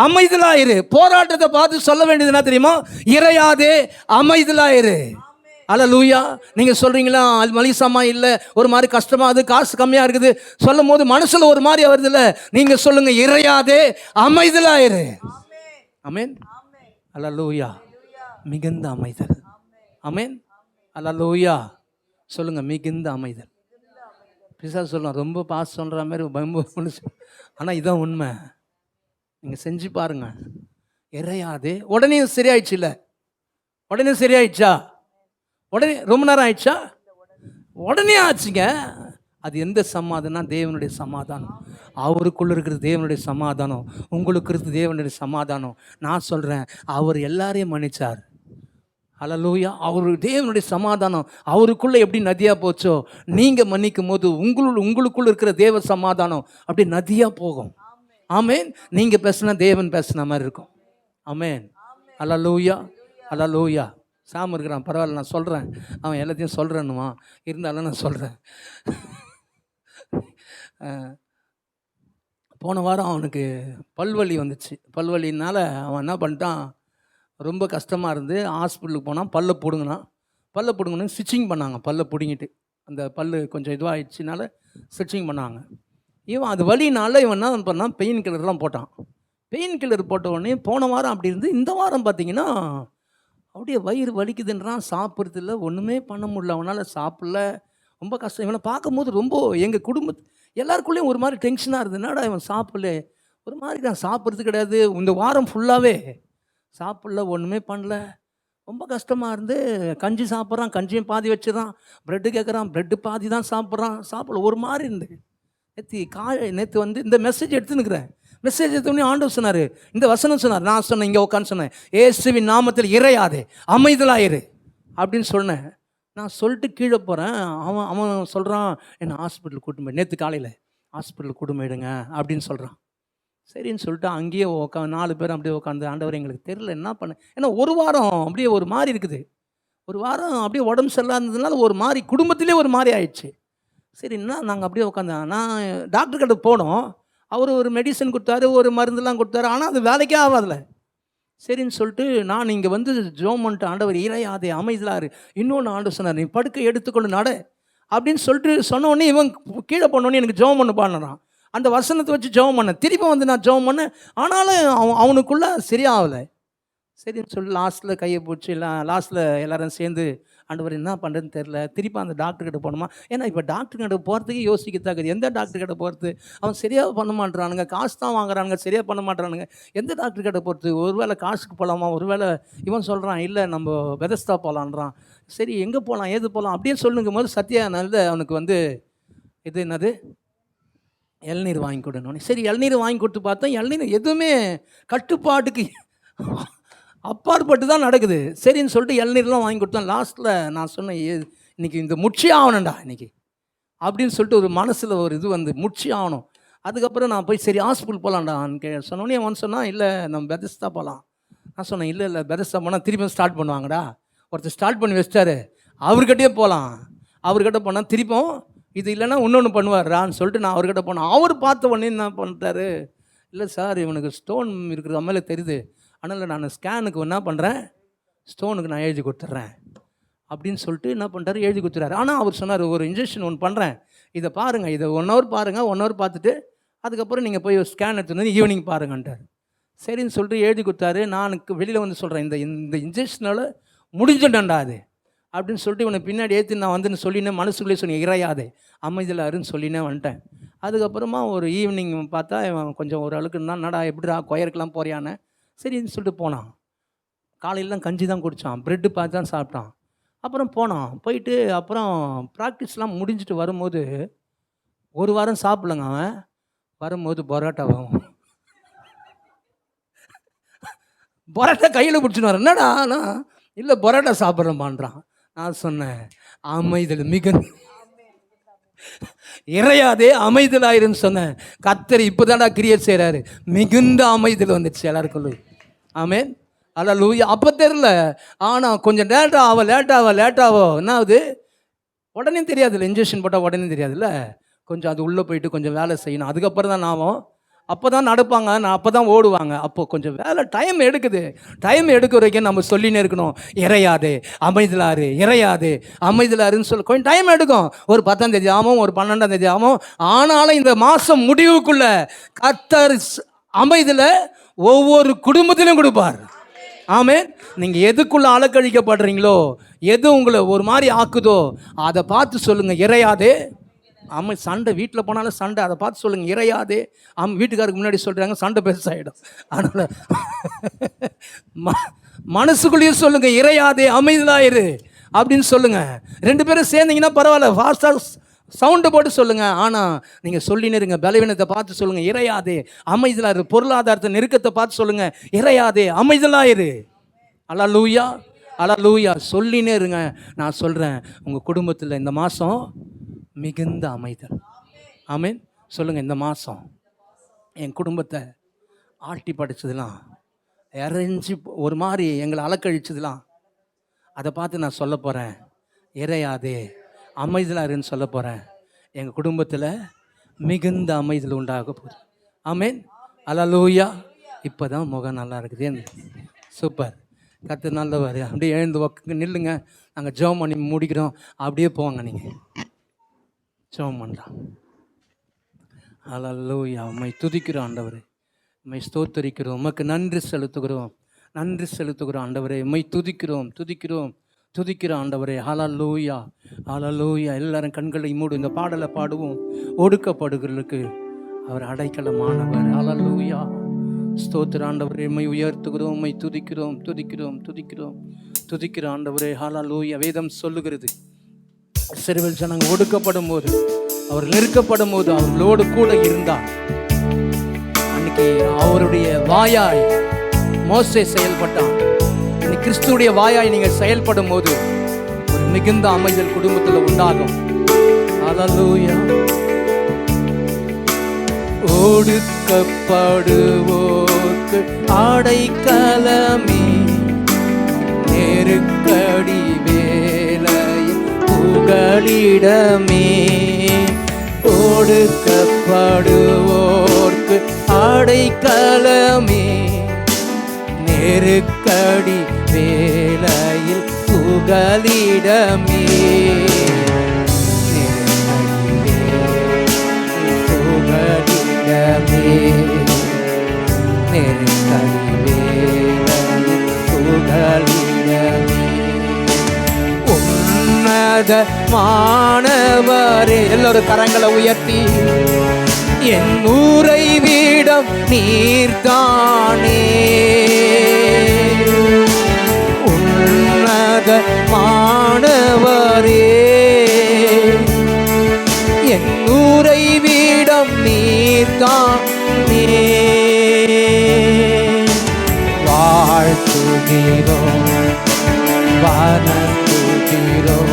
அமைதலாயிரு. போராட்டத்தை பார்த்து சொல்ல வேண்டியது என்ன தெரியுமா? இறையாதே, அமைதலாயிரு. அல்லேலூயா. நீங்க சொல்றீங்களா அது மலிசமா இல்லை, ஒரு மாதிரி கஷ்டமா, அது காசு கம்மியா இருக்குது சொல்லும் போது மனசுல ஒரு மாதிரி வருது இல்ல, நீங்க சொல்லுங்க இறையாதே அமைதலாயிரு. ஆமென். அல்லேலூயா. மிகுந்த அமைதல். ஆமென். அல்லேலூயா. சொல்லுங்க மிகுந்த அமைதல். பிசாசு சொல்லலாம் ரொம்ப பாஸ் சொல்ற மாதிரி ரொம்ப, ஆனால் இதான் உண்மை. நீங்கள் செஞ்சு பாருங்க. இறையாதே உடனே சரியாயிடுச்சு இல்லை, உடனே சரியாயிடுச்சா, உடனே ரொம்ப நேரம் ஆயிடுச்சா, உடனே ஆச்சுங்க. அது எந்த சமாதானம்? தேவனுடைய சமாதானம். அவருக்குள்ள இருக்கிறது தேவனுடைய சமாதானம், உங்களுக்கு இருக்கிறது தேவனுடைய சமாதானம். நான் சொல்கிறேன், அவர் எல்லாரையும் மன்னிச்சார். அல்லேலூயா. அவர் தேவனுடைய சமாதானம் அவருக்குள்ளே எப்படி நதியாக போச்சோ, நீங்கள் மன்னிக்கும் போது உங்களுக்குள்ள இருக்கிற தேவ சமாதானம் அப்படி நதியாக போகும். ஆமென். நீங்கள் பேசுனா தேவன் பேசுன மாதிரி இருக்கும். ஆமென். அல்லேலூயா. அல்லேலூயா. சாமி இருக்கிறான், பரவாயில்ல நான் சொல்கிறேன், அவன் எல்லாத்தையும் சொல்கிறேன்னுமா, இருந்தாலும் நான் சொல்கிறேன். போன வாரம் அவனுக்கு பல்வலி வந்துச்சு. பல்வலினால அவன் என்ன பண்ணிட்டான், ரொம்ப கஷ்டமாக இருந்து ஹாஸ்பிட்டலுக்கு போனால் பல்லை பிடுங்கணும் ஸ்டிச்சிங் பண்ணாங்க. பல்லை பிடுங்கிட்டு அந்த பல்லு கொஞ்சம் இதுவாகிடுச்சினால ஸ்டிச்சிங் பண்ணாங்க. இவன் அது வலினால இவன் என்ன பண்ணான், பெயின் கில்லர்லாம் போட்டான். பெயின் கில்லர் போட்ட உடனே போன வாரம் அப்படி இருந்து இந்த வாரம் பார்த்தீங்கன்னா அப்படியே வயிறு வலிக்குதுன்றான், சாப்பிட்றது இல்லை, ஒன்றுமே பண்ண முடியல, அவனால் சாப்பிடல, ரொம்ப கஷ்டம். இவனை பார்க்கும்போது ரொம்ப எங்கள் எல்லாருக்குள்ளேயும் ஒரு மாதிரி டென்ஷனாக இருந்தது. என்னடா இவன் சாப்பிடல, ஒரு மாதிரி நான் சாப்பிட்றது கிடையாது, இந்த வாரம் ஃபுல்லாகவே சாப்பிடல, ஒன்றுமே பண்ணல, ரொம்ப கஷ்டமாக இருந்து கஞ்சி சாப்பிட்றான், கஞ்சியும் பாதி வச்சுறான், ப்ரெட்டு கேட்குறான், ப்ரெட்டு பாதி தான் சாப்பிட்ல, ஒரு மாதிரி இருந்து நேற்று வந்து இந்த மெசேஜ் எடுத்துன்னுக்கிறேன். மெசேஜ் எடுத்தோடனே ஆண்டவர் சொன்னார், இந்த வசனம் சொன்னார். நான் சொன்னேன், இங்கே உட்காந்து சொன்னேன், இயேசுவின் நாமத்தில் இறையாதே அமைதலாயிரு அப்படின்னு சொன்னேன். நான் சொல்லிட்டு கீழே போகிறேன், அவன் சொல்கிறான், என்னை ஹாஸ்பிட்டலுக்கு கூட்டு போய், நேற்று காலையில் ஹாஸ்பிட்டலுக்கு கூட்டு போயிடுங்க அப்படின்னு சொல்கிறான். சரின்னு சொல்லிட்டு அங்கேயே 4 பேர் அப்படியே உட்காந்து, ஆண்டவர் எங்களுக்கு தெரியல என்ன பண்ண, ஏன்னா ஒரு வாரம் அப்படியே ஒரு மாதிரி இருக்குது, ஒரு வாரம் அப்படியே உடம்பு சரியில்லாததுனால ஒரு மாதிரி குடும்பத்திலே ஒரு மாதிரி ஆயிடுச்சு. சரின்னா நாங்கள் அப்படியே உட்காந்து, நான் டாக்டர் கிட்ட போனோம், அவர் ஒரு மெடிசன் கொடுத்தாரு, ஒரு மருந்துலாம் கொடுத்தாரு, ஆனால் அது வேலைக்கே ஆகாதில்ல. சரின்னு சொல்லிட்டு நான் இங்கே வந்து ஜோம் பண்ணிட்டு, ஆண்டவர் இறையாதே அமைதலாரு. இன்னொன்று ஆண்டவர் சொன்னார், நீ படுக்கை எடுத்துக்கொண்டு நட அப்படின்னு சொல்லிட்டு சொன்ன உடனே இவன் கீழே போனோடனே எனக்கு ஜோம் பண்ண பாடுறான். அந்த வசனத்தை வச்சு ஜெபம் பண்ணேன், திருப்பி வந்து நான் ஜெபம் பண்ணேன், ஆனாலும் அவனுக்குள்ளே சரியாகலை. சரின்னு சொல்லி லாஸ்ட்டில் கையை பிடிச்சி லாஸ்ட்டில் எல்லோரும் சேர்ந்து, ஆண்டவர் என்ன பண்ணுறதுன்னு தெரில, திருப்பி அந்த டாக்டர்கிட்ட போகணுமா, ஏன்னா இப்போ டாக்டர்கிட்ட போகிறதுக்கு யோசிக்கத்தாக்குது, எந்த டாக்டர்கிட்ட போகிறது, அவன் சரியாக பண்ண மாட்டேறானுங்க, காசு தான் வாங்குறானுங்க, சரியாக பண்ண மாட்டேறானுங்க, எந்த டாக்டர்கிட்ட போகிறது, ஒருவேளை காசுக்கு போகலாமா, ஒருவேளை இவன் சொல்கிறான் இல்லை நம்ம பெதஸ்தா போகலான்றான், சரி எங்கே போகலாம் ஏது போகலாம் அப்படின்னு சொல்லுங்கும் போது சத்யா நல்ல அவனுக்கு வந்து இது என்னது இளநீர் வாங்கி கொடுன்னு. சரி இளநீர் வாங்கி கொடுத்து பார்த்தா இளநீர் எதுவுமே கட்டுப்பாட்டுக்கு அப்பாற்பட்டு தான் நடக்குது. சரின்னு சொல்லிட்டு இளநீர்லாம் வாங்கி கொடுத்தேன். லாஸ்ட்டில் நான் சொன்னேன், இன்றைக்கி இந்த முட்சி ஆகணும்டா இன்றைக்கி அப்படின்னு சொல்லிட்டு ஒரு மனசில் ஒரு இது வந்து முட்சி ஆகணும். அதுக்கப்புறம் நான் போய் சரி ஹாஸ்பிட்டல் போகலான்டான்னு சொன்னோன்னே அவன் சொன்னால் இல்லை நம்ம பெதஸ்தா போகலாம். நான் சொன்னேன் இல்லை பெதஸ்தா போனால் திருப்பி ஸ்டார்ட் பண்ணுவாங்கடா, ஒருத்தர் ஸ்டார்ட் பண்ணி வச்சிட்டாரு, அவர்கிட்டயே போகலாம், அவர்கிட்ட போனால் திருப்பம் இது இல்லைன்னா இன்னொன்று பண்ணுவார்ரான்னு சொல்லிட்டு நான் அவர்கிட்ட போனேன். அவர் பார்த்த உடனே என்ன பண்ணிட்டாரு, இல்லை சார் இவனுக்கு ஸ்டோன் இருக்கிற மேலே தெரியுது, அதனால் நான் ஸ்கேனுக்கு என்ன பண்ணுறேன், ஸ்டோனுக்கு நான் எழுதி கொடுத்துட்றேன் அப்படின்னு சொல்லிட்டு என்ன பண்ணுறாரு, எழுதி கொடுத்துறாரு. ஆனால் அவர் சொன்னார், ஒரு இன்ஜெக்ஷன் ஒன்று பண்ணுறேன், இதை பாருங்கள், இதை 1 hour பாருங்கள், 1 hour பார்த்துட்டு அதுக்கப்புறம் நீங்கள் போய் ஸ்கேன் எடுத்துகிட்டு வந்து ஈவினிங் பாருங்கன்ட்டார். சரின்னு சொல்லிட்டு எழுதி கொடுத்தாரு. நான் வெளியில் வந்து சொல்கிறேன், இந்த இன்ஜெக்ஷனால் முடிஞ்சுட்டேன்டா அது அப்படின்னு சொல்லிட்டு இவனை பின்னாடி ஏற்றி நான் வந்து சொல்லினேன், மனசுக்குள்ளே சொன்னேன் இறையாதே அமைதலாருன்னு சொல்லினே வந்துட்டேன். அதுக்கப்புறமா ஒரு ஈவினிங் பார்த்தா இவன் கொஞ்சம் ஓரளவுக்கு என்னடா எப்படிடா கொயருக்கெலாம் போறியானே, சரின்னு சொல்லிட்டு போனான். காலையிலாம் கஞ்சி தான் குடித்தான், ப்ரெட்டு பார்த்து தான் சாப்பிட்டான். அப்புறம் போனான், போயிட்டு அப்புறம் ப்ராக்டிஸ்லாம் முடிஞ்சிட்டு வரும்போது, ஒரு வாரம் சாப்பிடலங்க அவன், வரும்போது பரோட்டாவும் பரோட்டா கையில் பிடிச்சின்னு வர, என்னடா நான் இல்லை பரோட்டா சாப்பிட்றேன்பான்றான். நான் சொன்னேன் அமைதல் மிகுந்த இறையாதே அமைதலாயிருன்னு சொன்னேன். கர்த்தர் இப்போதான்டா கிரியேட் செய்கிறாரு, மிகுந்த அமைதல் வந்துடுச்சு எல்லாருக்குள்ள. ஆமென் அல்லேலூயா. அப்போ தெரில, ஆனால் கொஞ்சம் லேட்டாவோ என்ன ஆகுது, உடனே தெரியாதுல்ல, இன்ஜெக்ஷன் போட்டால் உடனே தெரியாதுல்ல, கொஞ்சம் அது உள்ளே போயிட்டு கொஞ்சம் வேலை செய்யணும், அதுக்கப்புறம் தான் ஆகும். அப்போ தான் நடப்பாங்க, நான் அப்போ தான் ஓடுவாங்க. அப்போ கொஞ்சம் வேலை டைம் எடுக்குது. டைம் எடுக்க வரைக்கும் நம்ம சொல்லினே இருக்கணும், இறையாதே அமைதலாரு, இறையாதே அமைதலாருன்னு சொல்லி கொஞ்சம் டைம் எடுக்கும். ஒரு 10ஆம் தேதி ஆகும், ஒரு 12ஆம் தேதி ஆகும். ஆனாலும் இந்த மாதம் முடிவுக்குள்ள கர்த்தர் அமைதலை ஒவ்வொரு குடும்பத்திலும் கொடுப்பார். ஆமென். நீங்கள் எதுக்குள்ள அலக்கழிக்கப்படுறீங்களோ, எது உங்களை ஒரு மாதிரி ஆக்குதோ அதை பார்த்து சொல்லுங்கள், இறையாதே சண்டை. வீட்டில் போனாலும் சண்டை, அதை பார்த்து சொல்லுங்கள், இறையாதே வீட்டுக்காருக்கு முன்னாடி சொல்கிறாங்க, சண்டை பெருசாகிடும். அதனால் மனசுக்குள்ளேயும் சொல்லுங்கள், இறையாதே அமைதலாயிரு அப்படின்னு சொல்லுங்கள். 2 பேரும் சேர்ந்தீங்கன்னா பரவாயில்ல, ஃபாஸ்டாக சவுண்டை போட்டு சொல்லுங்கள். ஆனால் நீங்கள் சொல்லினே இருங்க, பலவீனத்தை பார்த்து சொல்லுங்கள், இறையாதே அமைதலாயிரு. பொருளாதாரத்தை நெருக்கத்தை பார்த்து சொல்லுங்கள், இறையாதே அமைதலாயிரு. அல்லேலூயா, அல்லேலூயா. சொல்லினே இருங்க. நான் சொல்கிறேன், உங்கள் குடும்பத்தில் இந்த மாதம் மிகுந்த அமைதல். ஆமென். சொல்லுங்கள், இந்த மாதம் என் குடும்பத்தை ஆட்டி படைச்சதுலாம், இறைஞ்சி ஒரு மாதிரி எங்களை அலக்கழிச்சதுலாம், அதை பார்த்து நான் சொல்ல போகிறேன், இறையாதே அமைதலாருன்னு சொல்ல போகிறேன். எங்கள் குடும்பத்தில் மிகுந்த அமைதல் உண்டாக போகுது. ஆமென். அல்லேலூயா. இப்போ தான் முகம் நல்லா இருக்குது. சூப்பர். கர்த்தர் நல்லவர். அப்படியே எழுந்து நில்லுங்க. நாங்கள் ஜெபம் பண்ணி முடிக்கிறோம். அப்படியே போவாங்க, நீங்கள் ஜெபம் பண்ணலாம். அல்லேலூயா. உம்மை துதிக்கிறோம் ஆண்டவரே, உம்மை ஸ்தோத்தரிக்கிறோம், உமக்கு நன்றி செலுத்துகிறோம், நன்றி செலுத்துகிறோம் ஆண்டவரே. உம்மை துதிக்கிறோம், துதிக்கிறோம், துதிக்கிறோம் ஆண்டவரே. ஹல்லேலூயா, ஹல்லேலூயா. எல்லாரும் கண்களை மூடு, இந்த பாடலை பாடுவோம். ஒடுக்கப்படுகிறதுக்கு அவர் அடைக்கலமானவர். ஹல்லேலூயா. ஸ்தோத்திர ஆண்டவரே, உம்மை உயர்த்துகிறோம், உம்மை துதிக்கிறோம், துதிக்கிறோம், துதிக்கிறோம், துதிக்கிற ஆண்டவரே. ஹல்லேலூயா. வேதம் சொல்லுகிறது, இஸ்ரவேல் ஜனங்கள் ஒடுக்கப்படும் போது, அவர் நெருக்கப்படும் போது அவர்களோடு கூட இருந்தார். அன்னைக்கு அவருடைய வாயாய் மோசே செயல்பட்டான். இன்னைக்கு கிறிஸ்துடைய வாயாய் நீங்கள் செயல்படும் போது ஒரு மிகுந்த அமைதல் குடும்பத்தில் உண்டாகும். அல்லேலூயா. ஒடுக்கப்படுவோர்க்கு அடைக்கலமே, நெருக்கடி வேளையில் புகலிடமே. ஒடுக்கப்படுவோர்க்கு அடைக்கலமே, நெருக்கடி வேளையில் புகலிடமே. புகலிடமே, நெருக்கடி வேளையில் புகலிடமே. உன்னதமானவரே, எல்லோரும் கரங்களை உயர்த்தி, என் ஊரை வீடம் நீர்தானே. உன்னதமானவரே, என் ஊரை வீடம் நீர்தானே. வாழ்த்துகிறோம், வணங்குகிறோம்,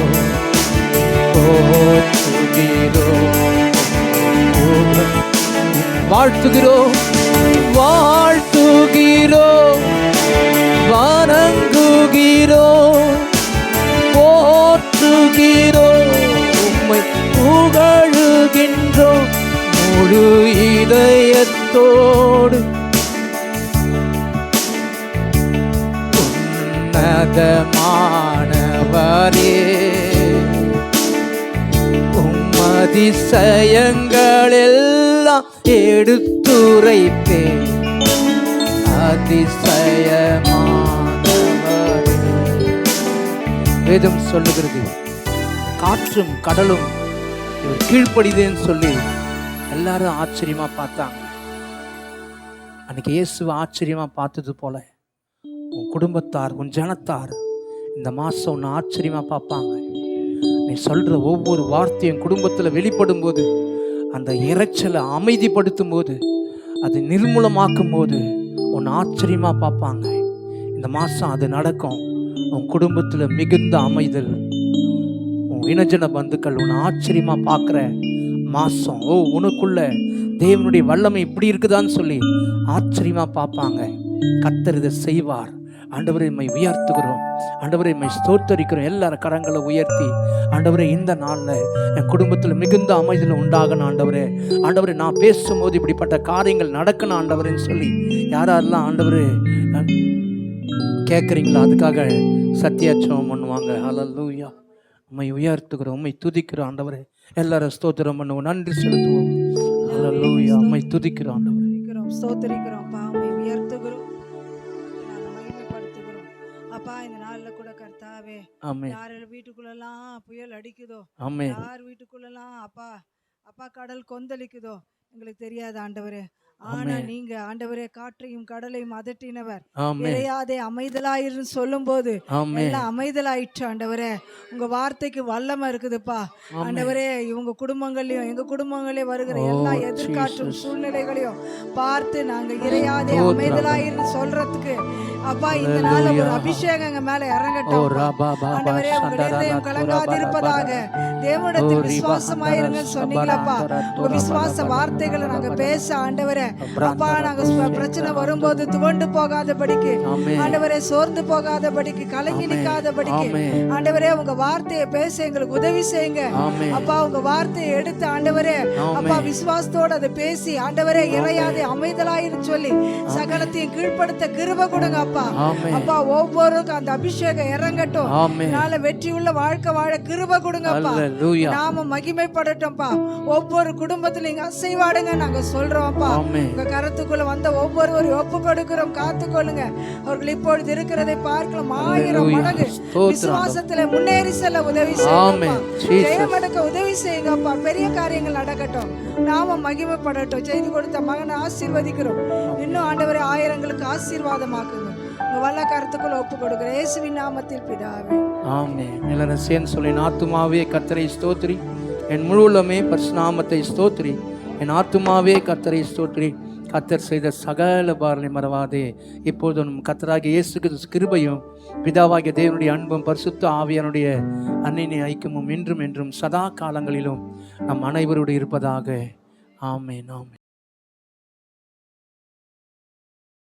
வாழ்த்துகிறோம், வாழ்த்துகிறோம், வணங்குகிறோம், போற்றுகிறோம், உம்மை புகழுகின்றோம் முழு இதயத்தோடு. உன்னதமானவரே, அதிசயங்கள் எல்லாம் எடுத்துரைப்பேன். அதிசயமானவரே. வேதம் சொல்லுகிறது, காற்றும் கடலும் இவர் கீழ்ப்படிதேன்னு சொல்லி எல்லாரும் ஆச்சரியமா பார்த்தாங்க. அன்னைக்கு இயேசுவை ஆச்சரியமா பார்த்தது போல உன் குடும்பத்தார், உன் ஜனத்தார் இந்த மாசம் உன்னை ஆச்சரியமா பார்ப்பாங்க. நீ சொல்ற ஒவ்வொரு வார்த்தையும் குடும்பத்தில் வெளிப்படும் போது, அந்த இறைச்சலை அமைதிப்படுத்தும் போது, அது நிர்மூலமாக்கும் போது உன்னை ஆச்சரியமா பார்ப்பாங்க. இந்த மாசம் அது நடக்கும். உன் குடும்பத்தில் மிகுந்த அமைதல், உன் இனஜன பந்துக்கள் உன்னை ஆச்சரியமா பார்க்குற மாசம். ஓ, உனக்குள்ள தேவனுடைய வல்லமை இப்படி இருக்குதான்னு சொல்லி ஆச்சரியமா பார்ப்பாங்க. கர்த்தர் இதை செய்வார் ஆண்டவரை மை உயர்த்துகிறோம். ஆண்டவரை மை ஸ்தோத்தரிக்கிறோம். எல்லாரும் கரங்களை உயர்த்தி, ஆண்டவரே இந்த நாளில் என் குடும்பத்தில் மிகுந்த அமைதியில் உண்டாகணும் ஆண்டவரே. ஆண்டவரே நான் பேசும்போது இப்படிப்பட்ட காரியங்கள் நடக்கணும் ஆண்டவரேன்னு சொல்லி யாரெல்லாம் ஆண்டவரே கேட்குறீங்களா அதுக்காக சத்தியாச்சம் பண்ணுவாங்க. ஹல்லேலூயா. உம்மை உயர்த்துகிறோம், உம்மை துதிக்கிறோம் ஆண்டவரே. எல்லாரும் ஸ்தோத்திரம் பண்ணுவோம், நன்றி செலுத்துவோம். ஹல்லேலூயா. உம்மை துதிக்கிறோம் ஆண்டவரே. ஸ்தோத்திரிக்கிறோம் அப்பா, உம்மை உயர்த்துகிறோம், நாங்க மகிமைப்படுத்துகிறோம் அப்பா. இந்த நாள்ல கூட கர்த்தாவே, ஆமென். யார் வீட்டுக்குள்ளெல்லாம் புயல் அடிக்குதோ, ஆமென். யார் வீட்டுக்குள்ளெல்லாம் அப்பா கடல் கொந்தளிக்குதோ எங்களுக்கு தெரியாது ஆண்டவரே. ஆனா நீங்க ஆண்டவரே காற்றையும் கடலையும் அதட்டினவர், இறையாதே அமைதலாயிரு சொல்லும் போது எல்லாம் அமைதலாயிற்று ஆண்டவரே. உங்க வார்த்தைக்கு வல்லமை இருக்குதுப்பா ஆண்டவரே. இவங்க குடும்பங்களையும் எங்க குடும்பங்களே வருகிற எல்லா எதிர்காற்றும் சூழ்நிலைகளையும் பார்த்து நாங்க இறையாதே அமைதலாயிரு சொல்றதுக்கு அப்பா இந்த நாள் ஒரு அபிஷேகம் எங்க மேல இறங்கட்டும் ஆண்டவரே. உங்க இதயம் கலங்காதிருப்பதாக தேவனிடத்தில் விசுவாசமாயிருங்க சொன்னீங்களப்பா. உங்க விசுவாச வார்த்தைகளை நாங்க பேச ஆண்டவரே அப்பா, நாங்க பிரச்சனை வரும்போது துவண்டு போகாதபடிக்கு ஆண்டவரே, சோர்ந்து போகாதபடிக்கு, கலங்கி நிற்காதபடிக்கு ஆண்டவரே உங்க வார்த்தையை பேச எங்களுக்கு உதவி செய்யுங்க அப்பா. உங்க வார்த்தையை எடுத்து ஆண்டவரே அப்பா விசுவாசத்தோடு அதை பேசி ஆண்டவரே இறையாதே அமைதலாயிரு சொல்லி சகலத்தையும் கீழ்ப்படுத்த கிருபை கொடுங்க அப்பா. அப்பா ஒவ்வொருக்கும் அந்த அபிஷேகம் இறங்கட்டும். நாளை வெற்றி உள்ள வாழ்க்கை வாழ கிருபை கொடுங்க அப்பா. நாம மகிமைப்படட்டும்பா. ஒவ்வொரு குடும்பத்திலும் இங்க அசைவாடுங்க நாங்க சொல்றோம் அப்பா. உங்க கரத்துக்குள்ள வந்த ஒவ்வொருவரையும் ஒப்பு கொடுக்கிறோம், காத்துக்கொள்ளுங்க. அவர்கள் இப்பொழுது இருக்கிறதை பார்க்கலாம் 1000 மடங்கு விசுவாசத்துல முன்னேறி செல்ல உதவி செய்யுங்க. ஜெயமெடுக்க உதவி செய்யுங்கப்பா. பெரிய காரியங்கள் நடக்கட்டும், நாம மகிமைப்படட்டும். செய்து கொடுத்த மகனை ஆசீர்வதிக்கிறோம். இன்னும் ஆண்டவரை ஆயிரங்களுக்கு ஆசீர்வாதமாக்குங்க. உங்க வல்ல கருத்துக்குள்ள ஒப்பு கொடுக்கிறேன் இயேசுவின் நாமத்தில் பிதாவே, ஆமென். எல்லாரும் சேர்ந்து சொல்லி, ஆத்துமாவே கர்த்தரை ஸ்தோத்திரி, என் முழு உள்ளமே பரிசுத்த நாமத்தை ஸ்தோத்திரி, என் ஆத்துமாவே கர்த்தரை ஸ்தோத்திரி, கர்த்தர் செய்த சகல பாரனை மறவாதே. இப்போது நம் கர்த்தராகிய இயேசு கிறிஸ்து கிருபையும் பிதாவாகிய தேவனுடைய அன்பும் பரிசுத்த ஆவியானுடைய அன்னினை ஐக்கியமும் இன்றும் என்றும் சதா காலங்களிலும் நம் அனைவருடைய இருப்பதாக. ஆமென், ஆமென்.